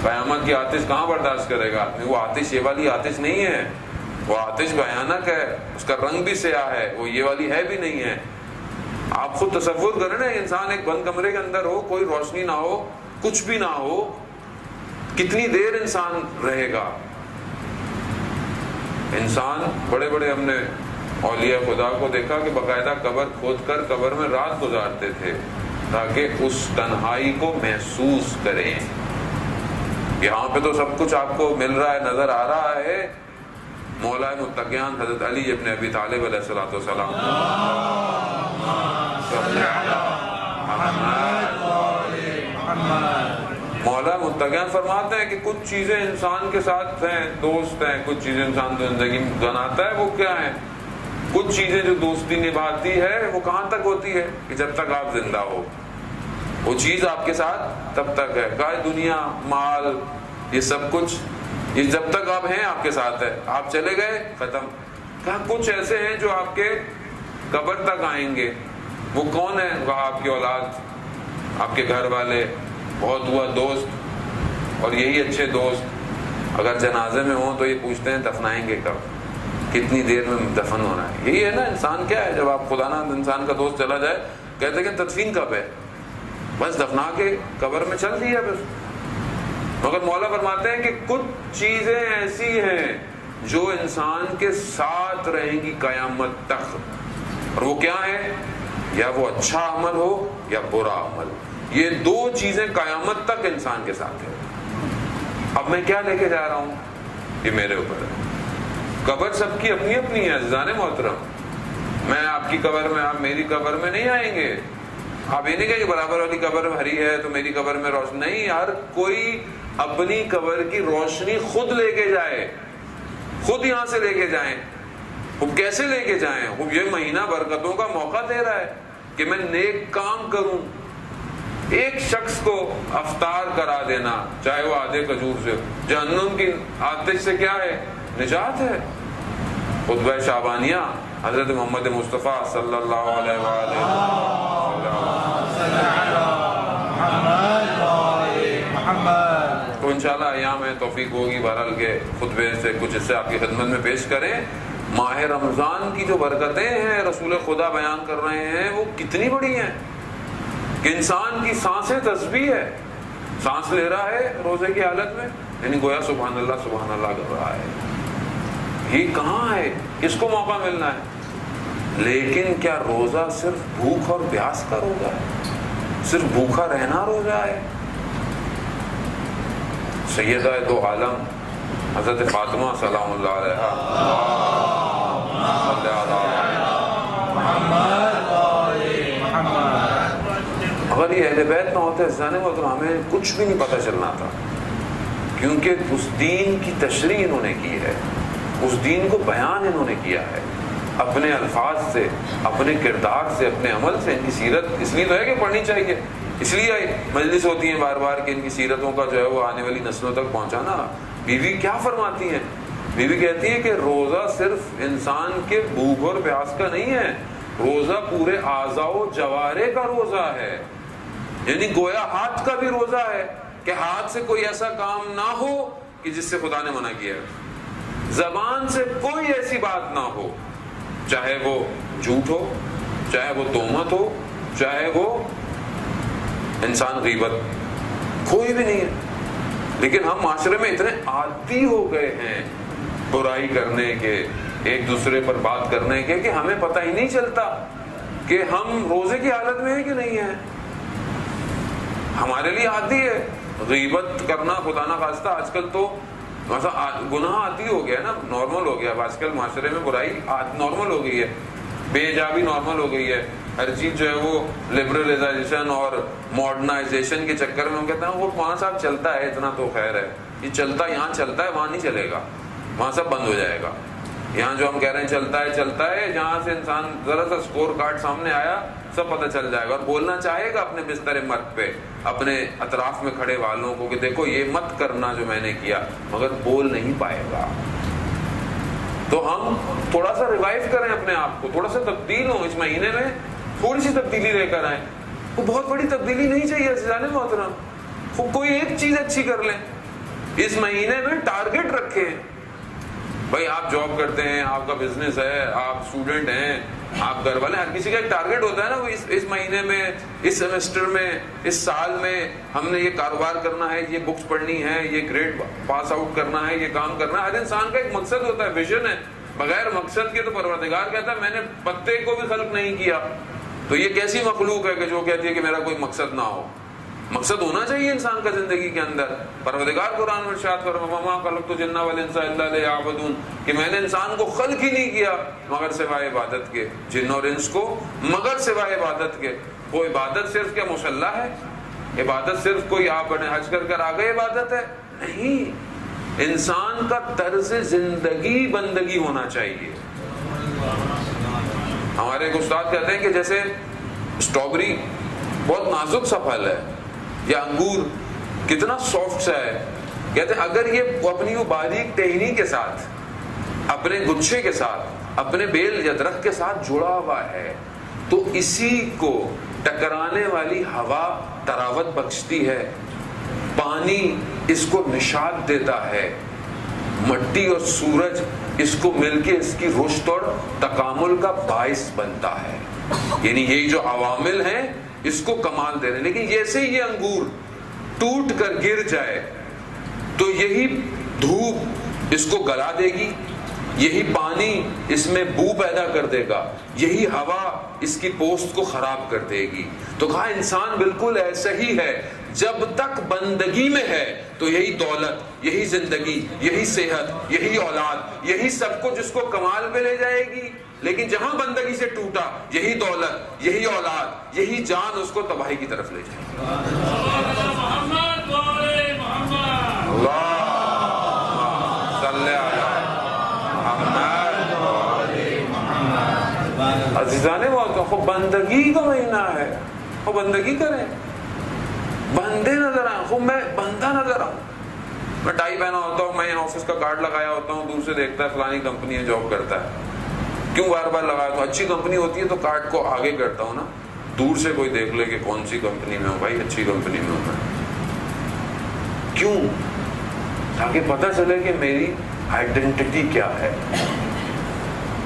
قیامت کی آتش کہاں برداشت کرے گا آدمی؟ وہ آتش یہ والی آتش نہیں ہے، وہ آتش بھیانک ہے، اس کا رنگ بھی سیاہ ہے، وہ یہ والی ہے بھی نہیں ہے. آپ خود تصور کریں نا، انسان ایک بند کمرے کے اندر ہو، کوئی روشنی نہ ہو، کچھ بھی نہ ہو، کتنی دیر انسان رہے گا؟ انسان بڑے بڑے ہم نے اولیاء خدا کو دیکھا کہ باقاعدہ قبر کھود کر قبر میں رات گزارتے تھے تاکہ اس تنہائی کو محسوس کریں. یہاں پہ تو سب کچھ آپ کو مل رہا ہے، نظر آ رہا ہے. مولا متقیان حضرت علی ابن ابی طالب علیہ الصلوۃ والسلام، مولا متقیان فرماتے ہیں کہ کچھ چیزیں انسان کے ساتھ ہیں، دوست ہیں، کچھ چیزیں انسان زندگی میں بناتا ہے. وہ کیا ہیں؟ کچھ چیزیں جو دوستی نبھاتی ہے وہ کہاں تک ہوتی ہے؟ کہ جب تک آپ زندہ ہو وہ چیز آپ کے ساتھ تب تک ہے. کہا دنیا، مال، یہ سب کچھ یہ جب تک آپ ہیں آپ کے ساتھ ہے، آپ چلے گئے ختم. کہا کچھ ایسے ہیں جو آپ کے قبر تک آئیں گے. وہ کون ہے؟ کہا آپ کی اولاد، آپ کے گھر والے، بہت ہوا دوست. اور یہی اچھے دوست اگر جنازے میں ہوں تو یہ پوچھتے ہیں دفنائیں گے کب، کتنی دیر میں دفن ہونا ہے. یہی ہے نا انسان. کیا ہے جب آپ خدا نہ انسان کا دوست چلا جائے کہتے ہیں کہ تدفین کب ہے؟ بس دفنا کے قبر میں چل دیا بس. مگر مولا فرماتے ہیں کہ کچھ چیزیں ایسی ہیں جو انسان کے ساتھ رہیں گی قیامت تک، اور وہ کیا ہے؟ یا وہ اچھا عمل ہو یا برا عمل، یہ دو چیزیں قیامت تک انسان کے ساتھ ہے۔ اب میں کیا لے کے جا رہا ہوں یہ میرے اوپر ہے۔ قبر سب کی اپنی اپنی ہے عزیزان محترم، میں آپ کی قبر میں، آپ میری قبر میں نہیں آئیں گے۔ آپ یہ نہیں کہ برابر والی قبر بھری ہے تو میری قبر میں روشنی نہیں، ہر کوئی اپنی قبر کی روشنی خود لے کے جائے، خود یہاں سے لے کے جائیں۔ وہ کیسے لے کے جائیں؟ وہ یہ مہینہ برکتوں کا موقع دے رہا ہے کہ میں نیک کام کروں۔ ایک شخص کو افطار کرا دینا، چاہے وہ آدھے کھجور سے، جہنم کی آتش سے کیا ہے؟ نجات ہے۔ خطبہ شعبانیہ حضرت محمد مصطفیٰ صلی اللہ علیہ وآلہ تو انشاءاللہ ایام میں توفیق ہوگی بہرحال کے خطبے سے کچھ حصے آپ کی خدمت میں پیش کریں۔ ماہ رمضان کی جو برکتیں ہیں رسول خدا بیان کر رہے ہیں وہ کتنی بڑی ہیں کہ انسان کی سانسیں تسبیح ہے، سانس لے رہا ہے روزے کی حالت میں، یعنی گویا سبحان اللہ کر رہا ہے۔ یہ کہاں ہے؟ کس کو موقع ملنا ہے؟ لیکن کیا روزہ صرف بھوک اور پیاس کا روزہ ہے؟ صرف بھوکا رہنا روزہ ہے؟ سیدہ دو عالم حضرت فاطمہ سلام اللہ علیہا، اگر یہ اہل بیت نہ ہوتے زانے میں تو ہمیں کچھ بھی نہیں پتہ چلنا تھا، کیونکہ اس دین کی تشریح انہوں نے کی ہے، اس دین کو بیان انہوں نے کیا ہے اپنے الفاظ سے، اپنے کردار سے، اپنے عمل سے۔ ان کی سیرت اس لیے تو ہے کہ پڑھنی چاہیے، اس لیے مجلس ہوتی ہیں بار بار کہ ان کی سیرتوں کا جو ہے وہ آنے والی نسلوں تک پہنچانا۔ بیوی کیا فرماتی ہیں؟ بیوی کہتی ہے کہ روزہ صرف انسان کے بھوک اور پیاس کا نہیں ہے، روزہ پورے اعضاء و جوارے کا روزہ ہے، یعنی گویا ہاتھ کا بھی روزہ ہے کہ ہاتھ سے کوئی ایسا کام نہ ہو کہ جس سے خدا نے منع کیا ہے، زبان سے کوئی ایسی بات نہ ہو، چاہے وہ جھوٹ ہو، چاہے وہ تہمت ہو، چاہے وہ انسان غیبت، کوئی بھی نہیں ہے۔ لیکن ہم معاشرے میں اتنے عادی ہو گئے ہیں برائی کرنے کے، ایک دوسرے پر بات کرنے کے، کہ ہمیں پتہ ہی نہیں چلتا کہ ہم روزے کی حالت میں ہیں کہ نہیں ہیں۔ ہمارے لیے عادی ہے غیبت کرنا، خدا نہ خواستہ آج کل تو گناہ عادی ہو گیا نا، نارمل ہو گیا۔ آج کل معاشرے میں برائی نارمل ہو گئی ہے، بے حجابی نارمل ہو گئی ہے، ہر چیز جو ہے وہ لبرلائزیشن اور ماڈرنائزیشن کے چکر میں ہم کہتے ہیں وہ وہاں صاحب چلتا ہے اتنا تو خیر ہے، یہ چلتا یہاں چلتا ہے وہاں نہیں چلے گا، وہاں سب بند ہو جائے گا۔ یہاں جو ہم کہہ رہے ہیں چلتا ہے، جہاں سے انسان ذرا سا اسکور کارڈ سامنے آیا سب پتہ چل جائے گا، اور بولنا چاہے گا اپنے بستر مرگ پہ اپنے اطراف میں کھڑے والوں کو کہ دیکھو یہ مت کرنا جو میں نے کیا، مگر بول نہیں پائے گا۔ تو ہم تھوڑا سا ریوائیو کریں اپنے آپ کو، تھوڑا سا تبدیل ہوں، اس مہینے میں تھوڑی سی تبدیلی لے کر آئیں۔ وہ بہت بڑی تبدیلی نہیں چاہیے عزیزان محترم، وہ کوئی ایک چیز اچھی کر لیں، اس مہینے میں ٹارگٹ رکھیں۔ بھائی آپ جاب کرتے ہیں، آپ کا بزنس ہے، آپ اسٹوڈنٹ ہیں، آپ گھر والے، ہر کسی کا ایک ٹارگٹ ہوتا ہے نا، وہ اس مہینے میں، اس سیمسٹر میں، اس سال میں ہم نے یہ کاروبار کرنا ہے، یہ بکس پڑھنی ہے، یہ گریڈ پاس آؤٹ کرنا ہے، یہ کام کرنا ہے۔ ہر انسان کا ایک مقصد ہوتا ہے، ویژن ہے۔ بغیر مقصد کے تو پروردگار کہتا ہے میں نے پتے کو بھی خلق نہیں کیا۔ تو یہ کیسی مخلوق ہے کہ جو کہتی ہے کہ میرا کوئی مقصد نہ ہو؟ مقصد ہونا چاہیے انسان کا زندگی کے اندر۔ پروردگار قرآن میں ارشاد فرمایا وما خلقت الجن والانس الا لیعبدون، کہ میں نے انسان کو خلق ہی نہیں کیا مگر سوائے عبادت کے، جن اور انس کو مگر سوائے عبادت کے۔ وہ عبادت صرف کیا مصلی ہے؟ عبادت صرف کوئی آپ بنے حج کر کر آ گئے عبادت ہے؟ نہیں، انسان کا طرز زندگی بندگی ہونا چاہیے۔ ہمارے ایک استاد کہتے ہیں کہ جیسے اسٹرابری بہت نازک سا پھل ہے، یا انگور کتنا سافٹ سا ہے، کہتے ہیں اگر یہ اپنی وہ باریک ٹہنی کے ساتھ، اپنے گچھے کے ساتھ، اپنے بیل یا درخت کے ساتھ جڑا ہوا ہے تو اسی کو ٹکرانے والی ہوا تراوت بخشتی ہے، پانی اس کو نشاط دیتا ہے، مٹی اور سورج اس کو مل کے اس کی رشد اور تکامل کا باعث بنتا ہے۔ یعنی یہی جو عوامل ہیں اس کو کمال دے رہے ہیں۔ لیکن جیسے ہی یہ انگور ٹوٹ کر گر جائے تو یہی دھوپ اس کو گلا دے گی، یہی پانی اس میں بو پیدا کر دے گا، یہی ہوا اس کی پوست کو خراب کر دے گی۔ تو کہا انسان بالکل ایسا ہی ہے، جب تک بندگی میں ہے تو یہی دولت، یہی زندگی، یہی صحت، یہی اولاد، یہی سب کچھ اس کو کمال پہ لے جائے گی، لیکن جہاں بندگی سے ٹوٹا یہی دولت، یہی اولاد، یہی جان اس کو تباہی کی طرف لے جائے گی۔ عزیزانے مولا، خوب بندگی کا مہینہ ہے، خوب بندگی کریں، بندے نظر آئیں، خوب میں بندہ نظر آؤں۔ میں ٹائی پہنا ہوتا ہوں، میں آفس کا کارڈ لگایا ہوتا ہوں، دور سے دیکھتا ہے فلانی کمپنی ہے، جاب کرتا ہے، کیوں بار بار لگاتا ہوں؟ اچھی کمپنی ہوتی ہے تو کارڈ کو آگے کرتا ہوں نا، دور سے کوئی دیکھ لے کہ کون سی کمپنی میں ہوں، بھائی اچھی کمپنی میں ہوں میں، کیوں؟ تاکہ پتہ چلے کہ میری آئیڈینٹی کیا ہے،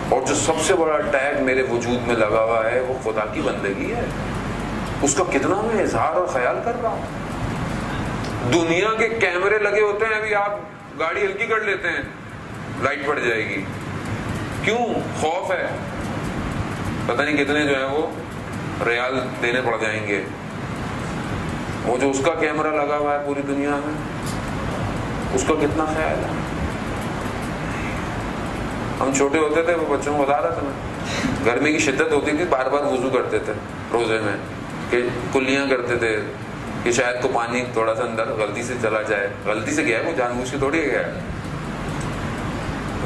اور جو سب سے بڑا ٹیگ میرے وجود میں لگا ہوا ہے وہ خدا کی بندگی ہے، اس کا کتنا میں اظہار اور خیال کر رہا ہوں۔ دنیا کے کیمرے لگے ہوتے ہیں، ابھی آپ گاڑی ہلکی کر لیتے ہیں لائٹ پڑ جائے گی، کیوں؟ خوف ہے، پتہ نہیں کتنے جو ہے وہ ریال دینے پڑ جائیں گے۔ وہ جو اس کا کیمرہ لگا ہوا ہے پوری دنیا میں، اس کا کتنا خیال ہے۔ ہم چھوٹے ہوتے تھے، وہ بچوں کو بتا رہا تھا میں، گرمی کی شدت ہوتی تھی، بار بار وضو کرتے تھے روزے میں، کہ کلیاں کرتے تھے کہ شاید کو پانی تھوڑا سا اندر غلطی سے چلا جائے، غلطی سے گیا ہے، وہ جان بوجھ کے تھوڑی گیا ہے۔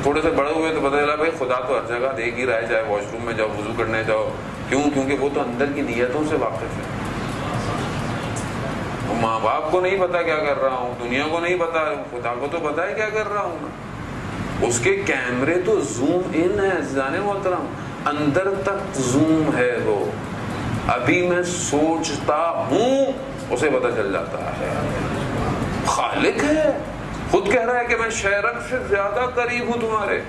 تھوڑے سے بڑے ہوئے تو پتہ چلا بھائی خدا تو ہر جگہ دیکھ ہی رہا ہے، چاہے واش روم میں جاؤ، وضو کرنے جاؤ، کیوں؟ کیونکہ وہ تو اندر کی نیتوں سے واقف ہے۔ ماں باپ کو نہیں پتا کیا کر رہا ہوں، دنیا کو نہیں پتا، خدا کو تو پتا ہے کیا کر رہا ہوں میں۔ اس کے کیمرے تو زوم ان ہے عزیزان محترم، اندر تک زوم ہے، وہ ابھی میں سوچتا ہوں اسے پتا چل جاتا ہے۔ خالق ہے، خود کہہ رہا ہے کہ میں شیرک سے زیادہ قریب ہوں تمہارے،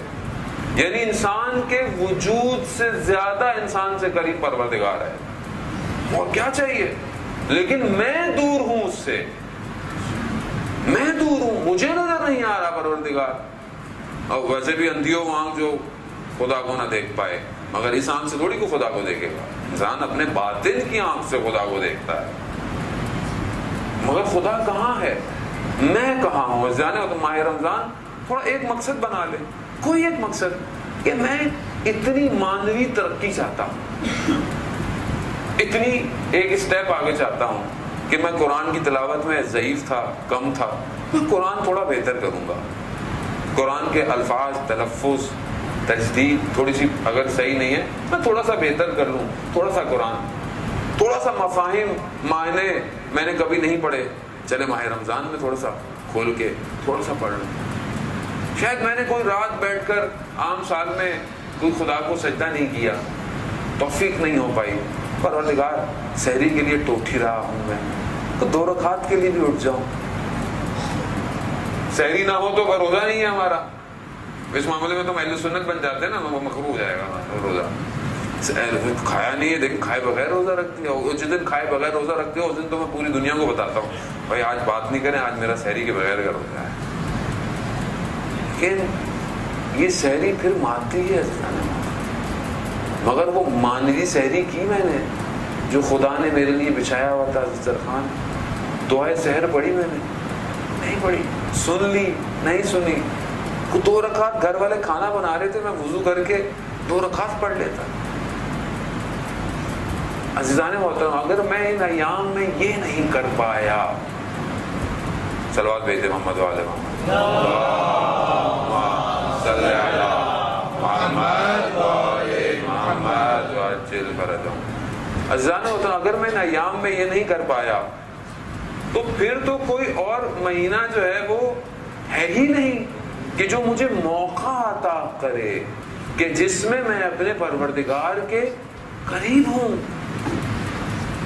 یعنی انسان کے وجود سے زیادہ انسان سے قریب پروردگار ہے، اور کیا چاہیے؟ لیکن میں دور ہوں اس سے، میں دور ہوں، مجھے نظر نہیں آ رہا پروردگار۔ اور ویسے بھی اندھیوں آنکھ جو خدا کو نہ دیکھ پائے، مگر اس آنکھ سے تھوڑی کو خدا کو دیکھے گا، انسان اپنے باطن کی آنکھ سے خدا کو دیکھتا ہے۔ مگر خدا کہاں ہے، میں کہاں ہوں؟ جانے تو ماہ رمضان تھوڑا ایک مقصد بنا لے، کوئی ایک مقصد کہ میں اتنی مانوی ترقی چاہتا ہوں، اتنی ایک اسٹیپ آگے چاہتا ہوں کہ میں قرآن کی تلاوت میں ضعیف تھا، کم تھا، میں قرآن تھوڑا بہتر کروں گا، قرآن کے الفاظ، تلفظ، تجدید تھوڑی سی اگر صحیح نہیں ہے میں تھوڑا سا بہتر کر لوں، تھوڑا سا قرآن، تھوڑا سا مفاہیم، معنی میں نے کبھی نہیں پڑھے، چلے ماہ رمضان میں تھوڑا سا کھول کے تھوڑا سا پڑھ لوں۔ شاید میں نے کوئی رات بیٹھ کر عام سال میں کوئی خدا کو سجدہ نہیں کیا، توفیق نہیں ہو پائی، پروردگار سحری کے لیے ٹوٹ ہی رہا ہوں میں، تو 2 رکعت کے لیے بھی اٹھ جاؤں، سحری نہ ہو تو روزہ نہیں ہے ہمارا، اس معاملے میں تو اہل سنت بن جاتے ہیں نا، وہ مکروہ ہو جائے گا روزہ، کھایا نہیں ہے لیکن کھائے بغیر روزہ رکھتے ہو، جس دن کھائے بغیر روزہ رکھتے ہو اس دن تو میں پوری دنیا کو بتاتا ہوں بھائی آج بات نہیں کریں، آج میرا سحری کے بغیر کا روزہ ہے۔ لیکن یہ سحری پھر مادی ہے مگر وہ مانوی سحری کی میں نے جو خدا نے میرے لیے بچھایا ہوا تھا دسترخوان، دعائے سحر پڑھی میں نے نہیں پڑھی، سن لی نہیں سنی، 2 رکعت گھر والے کھانا بنا رہے تھے، میں وضو کر کے 2 رکعت پڑھ لیتا۔ عزیزان محترم اگر میں ان ایام میں یہ نہیں کر پایا، صلوات بھیجے محمد والے محمد، صلی علی محمد والے محمد وعجل فرجهم۔ عزیزان محترم اگر میں ان ایام میں یہ نہیں کر پایا تو پھر تو کوئی اور مہینہ جو ہے وہ ہے ہی نہیں کہ جو مجھے موقع عطا کرے کہ جس میں میں اپنے پروردگار کے قریب ہوں۔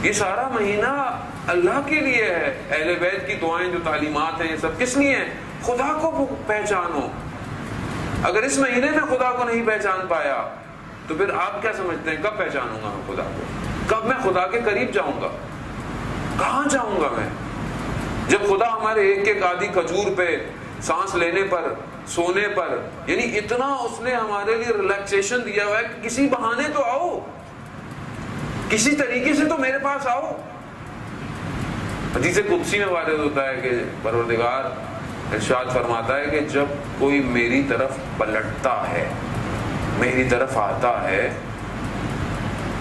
یہ سارا مہینہ اللہ کے لیے ہے، اہل بیت کی دعائیں جو تعلیمات ہیں یہ سب کس لیے ہیں؟ خدا کو پہچانو۔ اگر اس مہینے میں خدا کو نہیں پہچان پایا تو پھر آپ کیا سمجھتے ہیں کب پہچانوں گا میں خدا کو؟ کب میں خدا کے قریب جاؤں گا؟ کہاں جاؤں گا میں؟ جب خدا ہمارے ایک ایک آدھی کھجور پہ، سانس لینے پر سونے پر، یعنی اتنا اس نے ہمارے لیے ریلیکسیشن دیا ہوا ہے کہ کسی بہانے تو آؤ، کسی طریقے سے تو میرے پاس آؤ۔ حدیث قدسی میں وارد ہوتا ہے کہ پروردگار ارشاد فرماتا ہے کہ جب کوئی میری طرف پلٹتا ہے، میری طرف آتا ہے،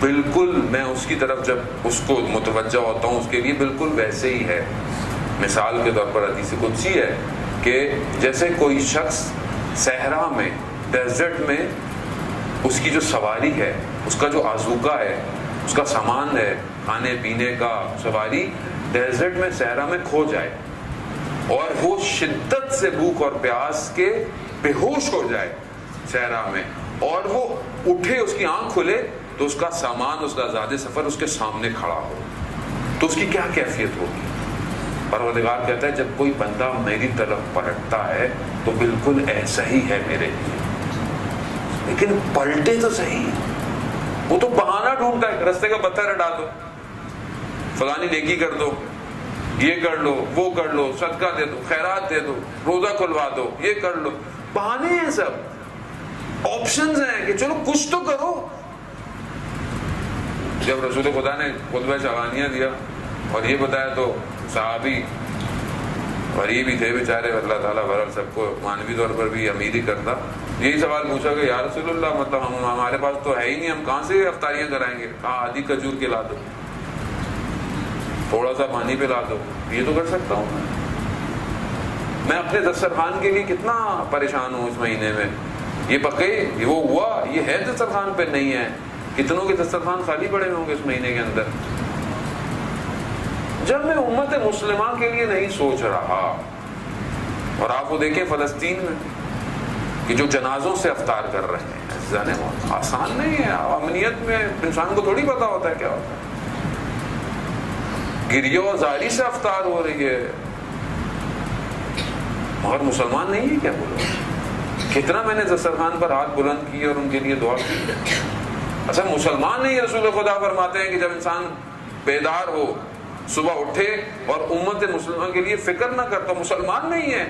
بالکل میں اس کی طرف جب اس کو متوجہ ہوتا ہوں، اس کے لیے بالکل ویسے ہی ہے۔ مثال کے طور پر حدیث قدسی ہے کہ جیسے کوئی شخص صحرا میں، ڈیزرٹ میں، اس کی جو سواری ہے، اس کا جو آذوقہ ہے، اس کا سامان ہے، کھانے پینے کا، سواری ڈیزرٹ میں، صحرا میں کھو جائے اور وہ شدت سے بھوک اور پیاس کے بے ہوش ہو جائے صحرا میں، اور وہ اٹھے، اس کی آنکھ کھلے تو اس کا سامان، اس کا زاد سفر اس کے سامنے کھڑا ہو، تو اس کی کیا کیفیت ہوگی؟ پروردگار کہتا ہے جب کوئی بندہ میری طرف پلٹتا ہے تو بالکل ایسا ہی ہے میرے لیے، لیکن پلٹے تو صحیح، وہ تو بہانہ ڈھونڈتا ہے، رستے کا پتھر ہٹا دو، فلانی نیکی کر دو، یہ کر لو، وہ کر لو، صدقہ دے دو، خیرات دے دو، روزہ کھلوا دو، یہ کر لو، بہانے ہیں سب، آپشنز ہیں کہ چلو کچھ تو کرو۔ جب رسول خدا نے خطبہ شعبانیہ دیا اور یہ بتایا تو صحابی غریب ہی تھے بیچارے، اللہ تعالیٰ بہرحال سب کو مانوی طور پر بھی امیر ہی کرتا، یہی سوال پوچھا کہ یا رسول اللہ مطلب ہمارے پاس تو ہے ہی نہیں، ہم کہاں سے افطاریاں کرائیں گے؟ کہاں آدھی کھجور کے لا دو، تھوڑا سا پانی پہ لا دو، یہ تو کر سکتا ہوں میں اپنے دسترخوان کے لیے کتنا پریشان ہوں اس مہینے میں، یہ پکے، وہ ہوا، یہ ہے دسترخوان پہ نہیں ہے، کتنوں کے دسترخوان خالی پڑے ہوں گے اس مہینے کے اندر۔ جب میں امت مسلمہ کے لیے نہیں سوچ رہا، اور آپ وہ دیکھیں فلسطین میں کہ جو جنازوں سے افطار کر رہے ہیں، آسان نہیں ہے، امنیت میں انسان کو تھوڑی پتا ہوتا ہے کیا ہوتا ہے، گریہ و زاری سے افطار ہو رہی ہے، مگر مسلمان نہیں ہے کیا؟ بولو کتنا میں نے دسترخوان پر ہاتھ بلند کیے اور ان کے لیے دعا کی۔ اچھا مسلمان نہیں ہے، رسول خدا فرماتے ہیں کہ جب انسان بیدار ہو، صبح اٹھے اور امت مسلمہ کے لیے فکر نہ کرتا، مسلمان نہیں ہے۔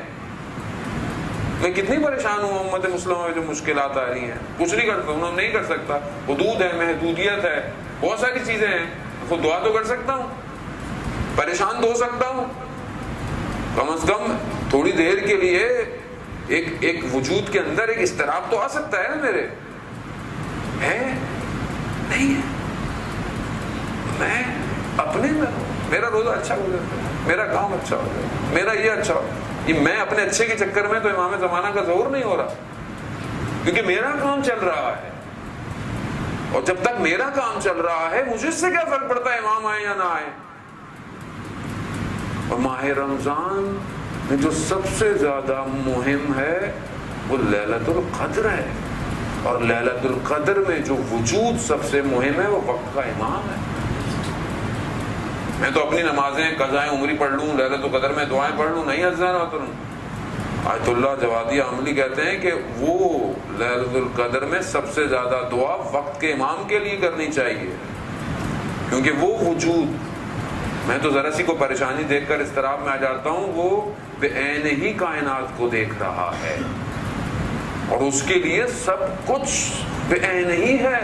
میں کتنی پریشان ہوں امت مسلمہ میں جو مشکلات آ رہی ہیں، کچھ نہیں کرتا ہوں، نہیں کر سکتا، حدود ہے، محدودیت ہے، بہت ساری چیزیں ہیں، خود دعا تو کر سکتا ہوں، پریشان تو ہو سکتا ہوں، کم از کم تھوڑی دیر کے لیے ایک وجود کے اندر ایک اضطراب تو آ سکتا ہے نا میرے، ہے نہیں ہے؟ میں اپنے میں میرا روزہ اچھا ہو جاتا ہے، میرا کام اچھا ہو جائے، میرا یہ اچھا ہو، یہ میں اپنے اچھے کے چکر میں تو امام زمانہ کا ظہور نہیں ہو رہا، کیونکہ میرا کام چل رہا ہے، اور جب تک میرا کام چل رہا ہے مجھے اس سے کیا فرق پڑتا ہے امام آئے یا نہ آئے۔ اور ماہ رمضان میں جو سب سے زیادہ مہم ہے وہ لیلۃ القدر ہے، اور لیلۃ القدر میں جو وجود سب سے مہم ہے وہ وقت کا امام ہے۔ میں تو اپنی نمازیں قضائیں عمری پڑھ لوں، لیلۃ القدر میں دعائیں پڑھ لوں، نہیں اذان اتروں۔ آیت اللہ جوادی عاملی کہتے ہیں کہ وہ لیلۃ القدر میں سب سے زیادہ دعا وقت کے امام کے لیے کرنی چاہیے، کیونکہ وہ وجود، میں تو ذرا سی کو پریشانی دیکھ کر اضطراب میں آ جاتا ہوں، وہ بے عین ہی کائنات کو دیکھ رہا ہے اور اس کے لیے سب کچھ بے عین ہی ہے۔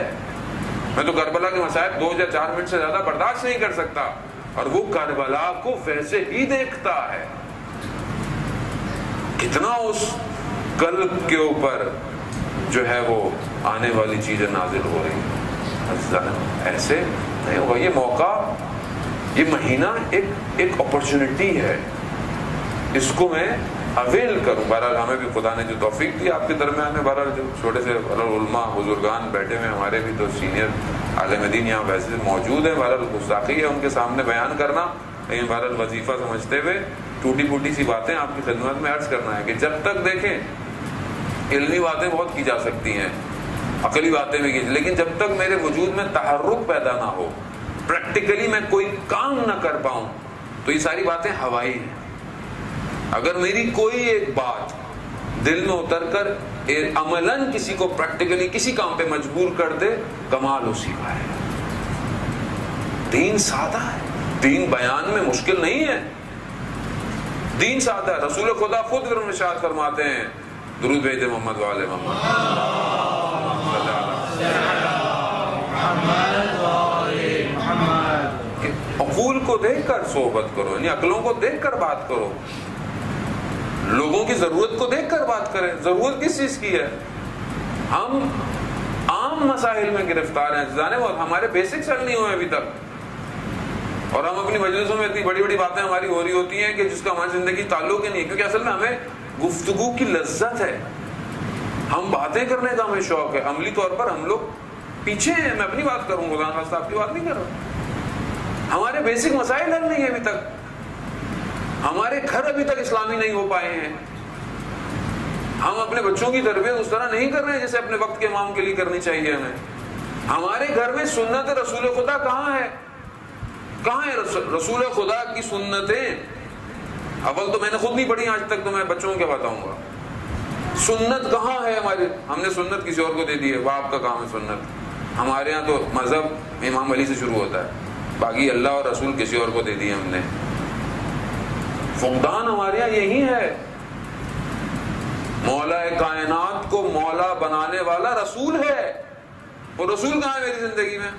میں تو کربلا کے مصائب 2 یا 4 منٹ سے زیادہ برداشت نہیں کر سکتا، اور وہ کربلا کو ویسے ہی دیکھتا ہے۔ کتنا اس قلب کے اوپر جو ہے وہ آنے والی چیزیں نازل ہو رہی ہیں، ایسے نہیں ہوگا۔ یہ موقع، یہ مہینہ ایک اپرچونٹی ہے، اس کو میں اویل کروں۔ بہرحال ہمیں بھی خدا نے جو توفیق دی آپ کے درمیان میں، بہرحال جو چھوٹے سے علماء بزرگان بیٹھے ہوئے، ہمارے بھی تو سینئر عالم دین یہاں ویسے موجود ہیں، بہرحال گستاخی ہے ان کے سامنے بیان کرنا، لیکن بہرحال وظیفہ سمجھتے ہوئے ٹوٹی پھوٹی سی باتیں آپ کی خدمت میں عرض کرنا ہے کہ جب تک دیکھیں علمی باتیں بہت کی جا سکتی ہیں، عقلی باتیں بھی کی، لیکن جب تک میرے وجود میں تحرک پیدا نہ ہو، پریکٹیکلی میں کوئی کام نہ کر پاؤں، تو یہ ساری باتیں ہوائی ہیں۔ اگر میری کوئی ایک بات دل میں اتر کر عملاً کسی کو پریکٹیکلی کسی کام پہ مجبور کر دے، کمال اسی کا ہے۔ دین سادہ ہے، دین بیان میں مشکل نہیں ہے، دین سادہ ہے۔ رسول خدا خود ارشاد فرماتے ہیں درود بھیج دے محمد والے محمد. عقول کو دیکھ کر صحبت کرو، یعنی عقلوں کو دیکھ کر بات کرو، لوگوں کی ضرورت کو دیکھ کر بات کریں. ضرورت کس چیز کی ہے؟ ہم عام مسائل میں گرفتار ہیں جانے وہ ہمارے بیسکس حل نہیں ہوئے ابھی تک، اور ہم اپنی مجلسوں میں اتنی بڑی بڑی باتیں ہماری ہو رہی ہوتی ہیں کہ جس کا ہماری زندگی تعلق ہی نہیں ہے، کیونکہ اصل میں ہمیں گفتگو کی لذت ہے، ہم باتیں کرنے کا ہمیں شوق ہے. عملی طور پر ہم لوگ پیچھے ہیں. میں اپنی بات کروں گا، خاص آپ کی بات نہیں کر رہا. ہمارے بیسک مسائل حل نہیں ہے ابھی تک، ہمارے گھر ابھی تک اسلامی نہیں ہو پائے ہیں. ہم اپنے بچوں کی تربیت اس طرح نہیں کر رہے ہیں جیسے اپنے وقت کے امام کے لیے کرنی چاہیے ہمیں. ہمارے گھر میں سنت رسول خدا کہاں ہے؟ کہاں ہے رسول خدا کی سنتیں؟ اول تو میں نے خود نہیں پڑھی آج تک، تو میں بچوں کو کیا بتاؤں گا. سنت کہاں ہے ہمارے؟ ہم نے سنت کسی اور کو دے دی ہے، وہ آپ کا کام ہے سنت. ہمارے ہاں تو مذہب امام علی سے شروع ہوتا ہے، باقی اللہ اور رسول کسی اور کو دے دی ہم نے. فقدان ہمارے یہاں یہی ہے. مولا کائنات کو مولا بنانے والا رسول ہے، وہ رسول کہاں ہے میری زندگی میں؟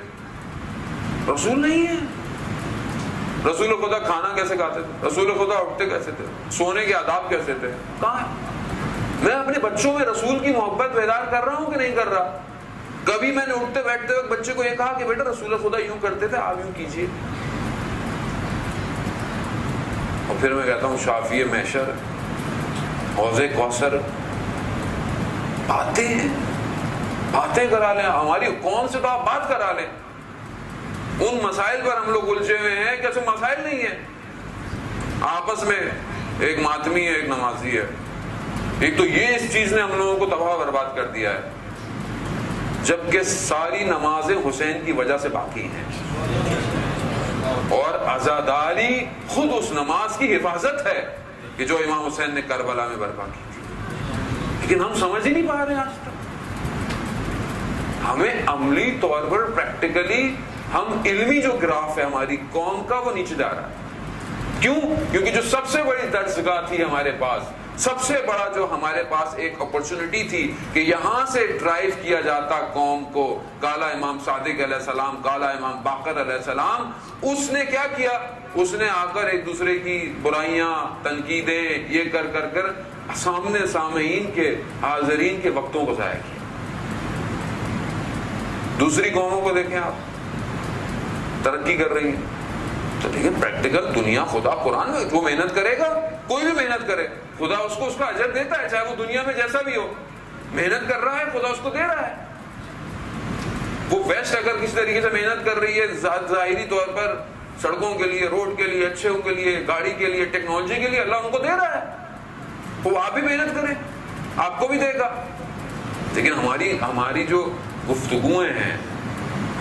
رسول نہیں ہے. رسول خدا کھانا کیسے کھاتے تھے؟ رسول خدا اٹھتے کیسے تھے؟ سونے کے آداب کیسے تھے؟ کہاں ہے؟ میں اپنے بچوں میں رسول کی محبت بیدار کر رہا ہوں کہ نہیں کر رہا؟ کبھی میں نے اٹھتے بیٹھتے وقت بچے کو یہ کہا کہ بیٹا رسول خدا یوں کرتے تھے، آپ یوں کیجیے؟ اور پھر میں کہتا ہوں شافی محشر، حوض کوثر، باتیں کرا لیں ہماری قوم سے. تو آپ بات کرا لیں. ان مسائل پر ہم لوگ الجھے ہوئے ہیں کہ ایسے مسائل نہیں ہیں. آپس میں ایک ماتمی ہے، ایک نمازی ہے. ایک تو یہ اس چیز نے ہم لوگوں کو تباہ برباد کر دیا ہے، جبکہ ساری نمازیں حسین کی وجہ سے باقی ہیں، اور عزاداری خود اس نماز کی حفاظت ہے کہ جو امام حسین نے کربلا میں برپا کی تھی. لیکن ہم سمجھ ہی نہیں پا رہے آج تک. ہمیں عملی طور پر پریکٹیکلی ہم علمی جو گراف ہے ہماری قوم کا وہ نیچے جا رہا ہے. کیوں؟ کیونکہ جو سب سے بڑی درسگاہ تھی ہمارے پاس، سب سے بڑا جو ہمارے پاس ایک اپرچونٹی تھی کہ یہاں سے ڈرائیو کیا جاتا قوم کو، کالا امام صادق علیہ السلام، کالا امام باقر علیہ السلام، اس نے کیا کیا؟ اس نے آ کر ایک دوسرے کی برائیاں، تنقیدیں یہ کر کر کر سامنے سامعین کے، حاضرین کے وقتوں کو ضائع کیا. دوسری قوموں کو دیکھیں آپ، ترقی کر رہی ہیں. تو دیکھیں پریکٹیکل دنیا، خدا قرآن میں جو محنت کرے گا، کوئی بھی محنت کرے خدا اس کو اس کا اجر دیتا ہے، چاہے وہ دنیا میں جیسا بھی ہو. محنت کر رہا ہے خدا اس کو دے رہا ہے. وہ ویسٹ اگر کسی طریقے سے محنت کر رہی ہے ظاہری طور پر سڑکوں کے لیے، روڈ کے لیے، اچھے کے لیے، گاڑی کے لیے، ٹیکنالوجی کے لیے، اللہ ان کو دے رہا ہے. وہ آپ بھی محنت کریں، آپ کو بھی دے گا. لیکن ہماری جو گفتگویں ہیں،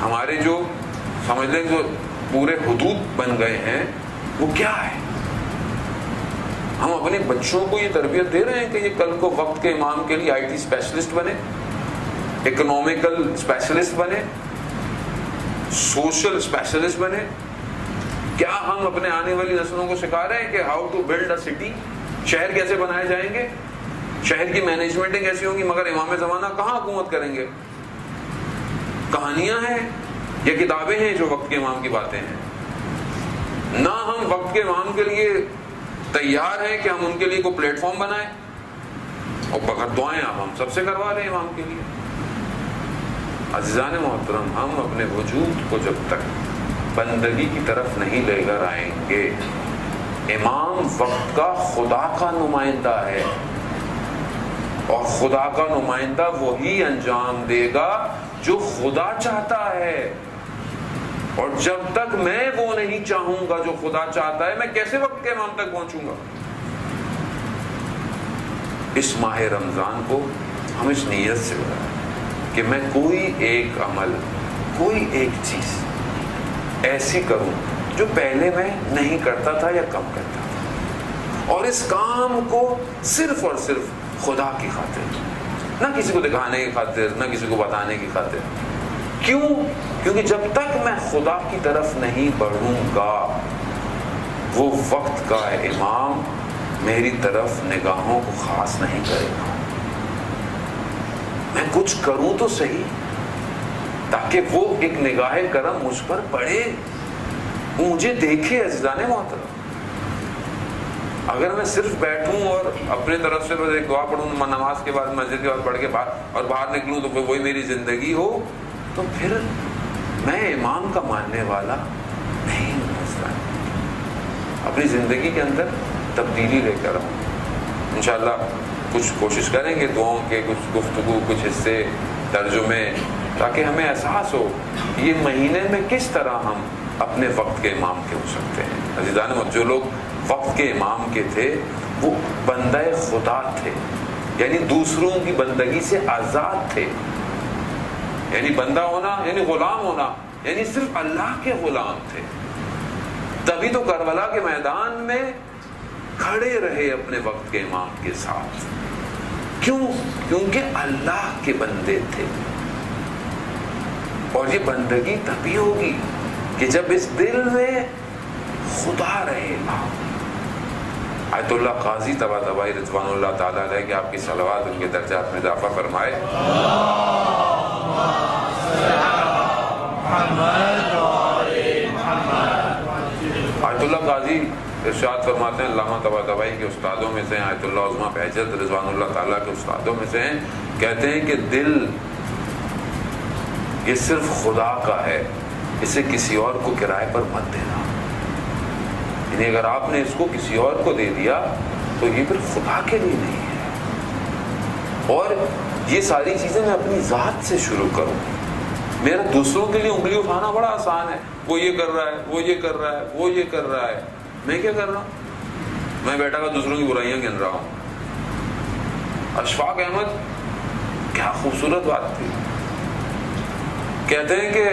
ہمارے جو سمجھ لیں جو پورے حدود بن گئے ہیں، وہ کیا ہے؟ ہم اپنے بچوں کو یہ تربیت دے رہے ہیں کہ یہ کل کو وقت کے امام کے لیے IT اسپیشلسٹ بنے، اکنامیکل اسپیشلسٹ بنے، سوشل اسپیشلسٹ بنے. کیا ہم اپنے آنے والی نسلوں کو سکھا رہے ہیں کہ how to build a city, شہر کیسے بنائے جائیں گے، شہر کی مینجمنٹیں کیسی ہوں گی؟ مگر امام زمانہ کہاں حکومت کریں گے؟ کہانیاں ہیں یا کتابیں ہیں جو وقت کے امام کی باتیں ہیں؟ نہ ہم وقت کے امام کے لیے تیار ہیں کہ ہم ان کے لیے کوئی پلیٹ فارم بنائیں، اور بغیر دعائیں آپ ہم سب سے کروا رہے ہیں امام کے لیے. عزیزان محترم، ہم اپنے وجود کو جب تک بندگی کی طرف نہیں لے کر آئیں گے، امام وقت کا خدا کا نمائندہ ہے، اور خدا کا نمائندہ وہی انجام دے گا جو خدا چاہتا ہے. اور جب تک میں وہ نہیں چاہوں گا جو خدا چاہتا ہے، میں کیسے وقت کے امام تک پہنچوں گا؟ اس ماہ رمضان کو ہم اس نیت سے بتائیں کہ میں کوئی ایک عمل، کوئی ایک چیز ایسی کروں جو پہلے میں نہیں کرتا تھا یا کم کرتا تھا، اور اس کام کو صرف اور صرف خدا کی خاطر، نہ کسی کو دکھانے کی خاطر، نہ کسی کو بتانے کی خاطر. کیوں؟ کیونکہ جب تک میں خدا کی طرف نہیں بڑھوں گا، وہ وقت کا امام میری طرف نگاہوں کو خاص نہیں کرے گا. میں کچھ کروں تو صحیح، تاکہ وہ ایک نگاہ کرم مجھ پر پڑے، وہ مجھے دیکھے۔ عزیزان محترم، اگر میں صرف بیٹھوں اور اپنے طرف سے بس ایک دعا پڑھوں نماز کے بعد، مسجد کے بعد پڑھ کے باہر نکلوں تو وہی میری زندگی ہو، تو پھر میں امام کا ماننے والا نہیں ہوں۔ اپنی زندگی کے اندر تبدیلی لے کر آؤں۔ انشاءاللہ کچھ کوشش کریں گے، دعاؤں کے کچھ گفتگو، کچھ حصے، ترجمے، تاکہ ہمیں احساس ہو کہ یہ مہینے میں کس طرح ہم اپنے وقت کے امام کے ہو سکتے ہیں۔ عزیزان، جو لوگ وقت کے امام کے تھے وہ بندہ خدا تھے، یعنی دوسروں کی بندگی سے آزاد تھے، یعنی بندہ ہونا یعنی غلام ہونا، یعنی صرف اللہ کے غلام تھے۔ تبھی تو کربلا کے میدان میں کھڑے رہے اپنے وقت کے امام کے ساتھ۔ کیوں؟ کیونکہ اللہ کے بندے تھے، اور یہ بندگی تبھی ہوگی کہ جب اس دل میں خدا رہے گا۔ آیت اللہ قاضی طباطبائی رضوان اللہ تعالیٰ علیہ کہ آپ کی صلوات ان کے درجات میں اضافہ فرمائے۔ آیت اللہ قاضی ارشاد فرماتے ہیں، علامہ طباطبائی کے استادوں میں سے ہیں، آیت اللہ عظمہ بہجت رضوان اللہ تعالیٰ کے استادوں میں سے ہیں، کہتے ہیں کہ دل یہ صرف خدا کا ہے، اسے کسی اور کو کرائے پر مت دینا۔ یعنی اگر آپ نے اس کو کسی اور کو دے دیا تو یہ پھر خدا کے لیے نہیں ہے۔ اور یہ ساری چیزیں میں اپنی ذات سے شروع کروں۔ میرا دوسروں کے لیے انگلی اٹھانا بڑا آسان ہے، وہ یہ کر رہا ہے، وہ یہ کر رہا ہے، وہ یہ کر رہا ہے، میں کیا کر رہا ہوں؟ میں بیٹھا ہوا دوسروں کی برائیاں گن رہا ہوں۔ اشفاق احمد کیا خوبصورت بات تھی، کہتے ہیں کہ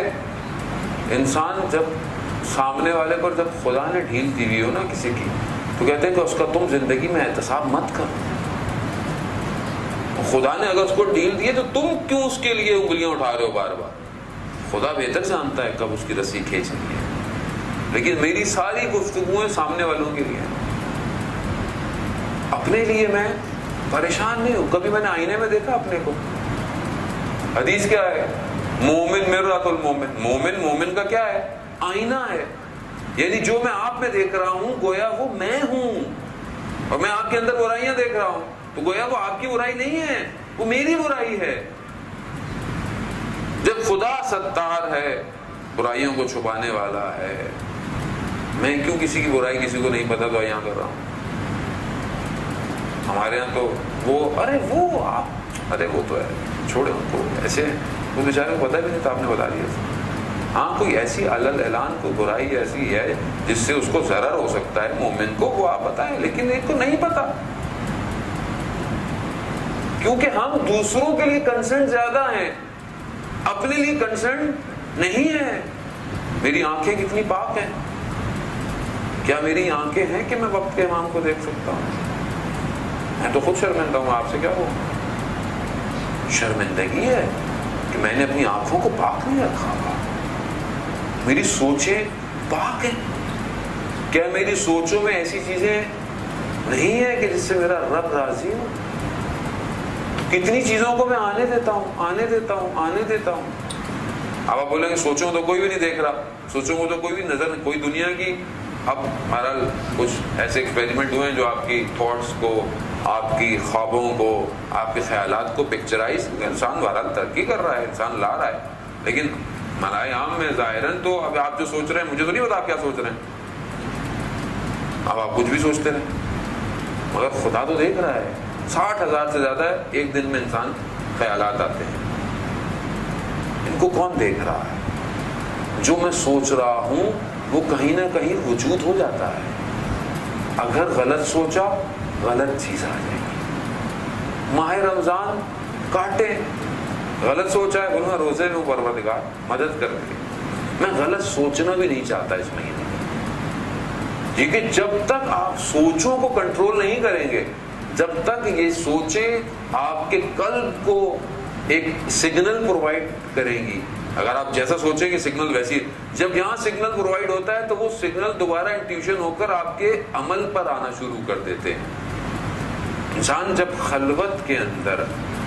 انسان جب سامنے والے پر جب خدا نے ڈھیل دی ہوئی ہو نا کسی کی، تو کہتے ہیں کہ اس کا تم زندگی میں احتساب مت کرو۔ خدا نے اگر اس کو ڈھیل دی ہے تو تم کیوں اس کے لیے انگلیاں اٹھا رہے ہو بار بار؟ خدا بہتر جانتا ہے کب اس کی رسی کھینچنی ہے، لیکن میری ساری گفتگویں سامنے والوں کے لیے، اپنے لیے میں پریشان نہیں ہوں۔ کبھی میں نے آئینے میں دیکھا اپنے کو؟ حدیث کیا ہے؟ مومن مرۃ المومن، مومن مومن کا کیا ہے؟ آئینہ ہے، یعنی جو میں آپ میں دیکھ رہا ہوں گویا وہ میں ہوں، اور میں آپ کے اندر برائیاں دیکھ رہا ہوں تو گویا وہ آپ کی برائی نہیں ہے، وہ میری برائی ہے۔ جب خدا ستار ہے، برائیوں کو چھپانے والا ہے، میں کیوں کسی کی برائی کسی کو نہیں پتا تو یہاں کر رہا ہوں؟ ہمارے یہاں تو وہ تو ہے، چھوڑے ان کو، ایسے وہ بیچارے کو پتہ بھی نہیں تھا، آپ نے بتا دیا۔ ہاں کوئی ایسی علل اعلان کوئی برائی ایسی ہے جس سے اس کو ضرر ہو سکتا ہے مومن کو، وہ آپ بتائیں، لیکن ایک کو نہیں پتا، کیونکہ ہم دوسروں کے لیے کنسرن زیادہ ہیں، اپنے لیے کنسرن نہیں ہے۔ میری آنکھیں کتنی پاک ہیں؟ کیا میری آنکھیں ہیں کہ میں وقت کے امام کو دیکھ سکتا ہوں؟ میں تو خود شرمندہ ہوں، آپ سے کیا ہو؟ شرمندگی ہے کہ میں نے اپنی آنکھوں کو پاک نہیں رکھا۔ میری سوچیں پاک ہیں؟ کیا میری سوچوں میں ایسی چیزیں نہیں ہیں کہ جس سے میرا رب راضی ہو؟ کتنی چیزوں کو میں آنے دیتا ہوں۔ اب آپ بولیں گے سوچوں تو کوئی بھی نہیں دیکھ رہا، سوچوں کو تو کوئی بھی نظر نہیں، کوئی دنیا کی۔ اب بہرحال کچھ ایسے ایکسپیریمنٹ ہوئے ہیں جو آپ کی تھاٹس کو، آپ کی خوابوں کو، آپ کے خیالات کو پکچرائز، انسان بہرحال ترقی کر رہا ہے، انسان لا رہا ہے، لیکن ملائے عام میں ظاہراً تو اب آپ جو سوچ رہے ہیں مجھے تو نہیں پتا آپ کیا سوچ رہے ہیں، اب آپ کچھ بھی سوچتے رہیں، مگر خدا تو دیکھ رہا ہے۔ 60,000 سے زیادہ ایک دن میں انسان خیالات آتے ہیں، ان کو کون دیکھ رہا ہے؟ جو میں سوچ رہا ہوں وہ کہیں نہ کہیں وجود ہو جاتا ہے۔ اگر غلط سوچا غلط چیز آ جائے گی۔ ماہ رمضان کاٹے، غلط سوچا ہے بولوں روزے میں پروردگار مدد کر کے، میں غلط سوچنا بھی نہیں چاہتا اس مہینے میں، کیونکہ جب تک آپ سوچوں کو کنٹرول نہیں کریں گے، جب تک یہ سوچیں آپ کے قلب کو ایک سگنل پرووائڈ کریں گی، اگر آپ جیسا سوچیں گے سگنل ویسی، جب یہاں سگنل پرووائڈ ہوتا ہے تو وہ سگنل دوبارہ انٹیوشن ہو کر آپ کے عمل پر آنا شروع کر دیتے ہیں۔ انسان جب خلوت کے اندر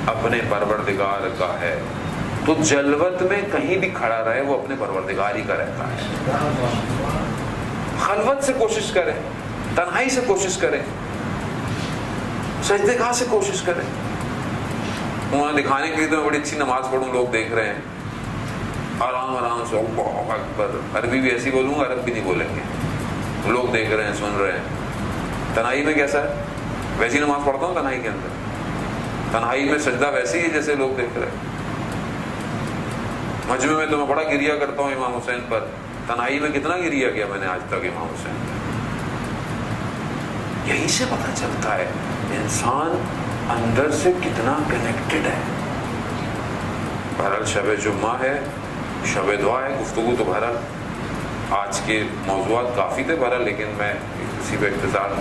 اپنے پروردگار کا ہے، تو جلوت میں کہیں بھی کھڑا رہے وہ اپنے پروردگار ہی کا رہتا ہے۔ خلوت سے کوشش کریں، تنہائی سے کوشش کریں، سجدے گاہ سے کوشش کریں۔ انہیں دکھانے کے لیے تو میں بڑی اچھی نماز پڑھوں، لوگ دیکھ رہے ہیں، آرام آرام سے اللہ اکبر، عربی بھی ایسی بولوں گا، عرب بھی نہیں بولیں گے، لوگ دیکھ رہے ہیں، سن رہے ہیں۔ تنہائی میں کیسا ہے؟ ویسی نماز پڑھتا ہوں تنہائی کے اندر، تنہائی میں سجدہ ویسی ہے جیسے لوگ دیکھ رہے ہیں۔ مجمع میں تو میں بڑا گریا کرتا ہوں امام حسین پر، تنہائی میں کتنا گریا کیا میں نے آج تک امام حسین پر۔ یہی سے پتہ چلتا ہے انسان اندر سے کتنا کنیکٹڈ ہے۔ بہرحال شب جمعہ ہے، شب دعا ہے، گفتگو تو بہرحال آج کے موضوعات کافی تھے بہرحال، لیکن میں اسی پہ اختصار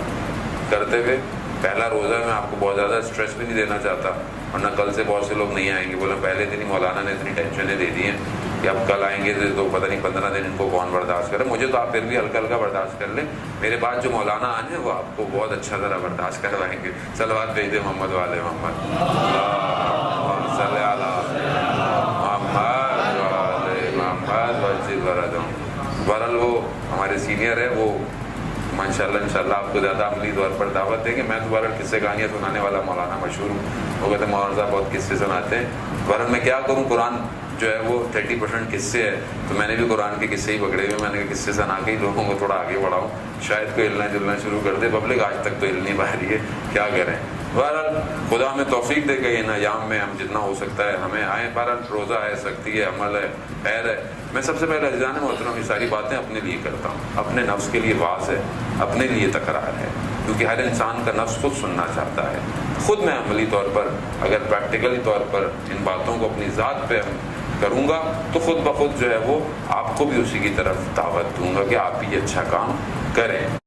کرتے ہوئے پہلا روزہ میں آپ کو بہت زیادہ اسٹریس بھی نہیں دینا چاہتا، ورنہ کل سے بہت سے لوگ نہیں آئیں گے، بولے پہلے دن ہی مولانا نے اتنی ٹینشنیں دے دی ہیں کہ اب کل آئیں گے تو پتہ نہیں 15 دن ان کو کون برداشت کرے۔ مجھے تو آپ پھر بھی ہلکا ہلکا برداشت کر لیں، میرے بعد جو مولانا آئے ہیں وہ آپ کو بہت اچھا طرح برداشت کروائیں گے۔ صلوات بھیج دیں محمد والے محمد، اللہم صلی علی محمد والے محمد وجزل بردم۔ بہرحال وہ ہمارے سینئر ہے، وہ انشاءاللہ آپ کو زیادہ عملی طور پر دعوت دیں گے۔ میں تو بہرحال قصے کہانیاں سنانے والا مولانا مشہور ہوں، وہ کہتے ہیں مولانا صاحب بہت قصے سناتے ہیں۔ بہرحال میں کیا کروں، قرآن جو ہے وہ 30% قصے ہے، تو میں نے بھی قرآن کے قصے ہی پکڑے ہوئے، میں نے قصے سنا کے ہی لوگوں کو تھوڑا آگے بڑھاؤں، شاید کوئی ہلنا جلنا شروع کر دے۔ پبلک آج تک تو ہل نہیں پا رہی ہے، کیا کریں۔ بہرحال خدا ہمیں توفیق دے گا، ان ایام میں ہم جتنا ہو سکتا ہے ہمیں آئیں۔ بہرحال روزہ ہے، سختی ہے، عمل ہے، خیر ہے۔ میں سب سے پہلے عزیزان محترم یہ ساری باتیں اپنے لیے کرتا ہوں، اپنے نفس کے لیے واعظ ہے، اپنے لیے تکرار ہے، کیونکہ ہر انسان کا نفس خود سننا چاہتا ہے۔ خود میں عملی طور پر اگر پریکٹیکلی طور پر ان باتوں کو اپنی ذات پہ کروں گا تو خود بخود جو ہے وہ آپ کو بھی اسی کی طرف دعوت دوں گا کہ آپ بھی اچھا کام کریں۔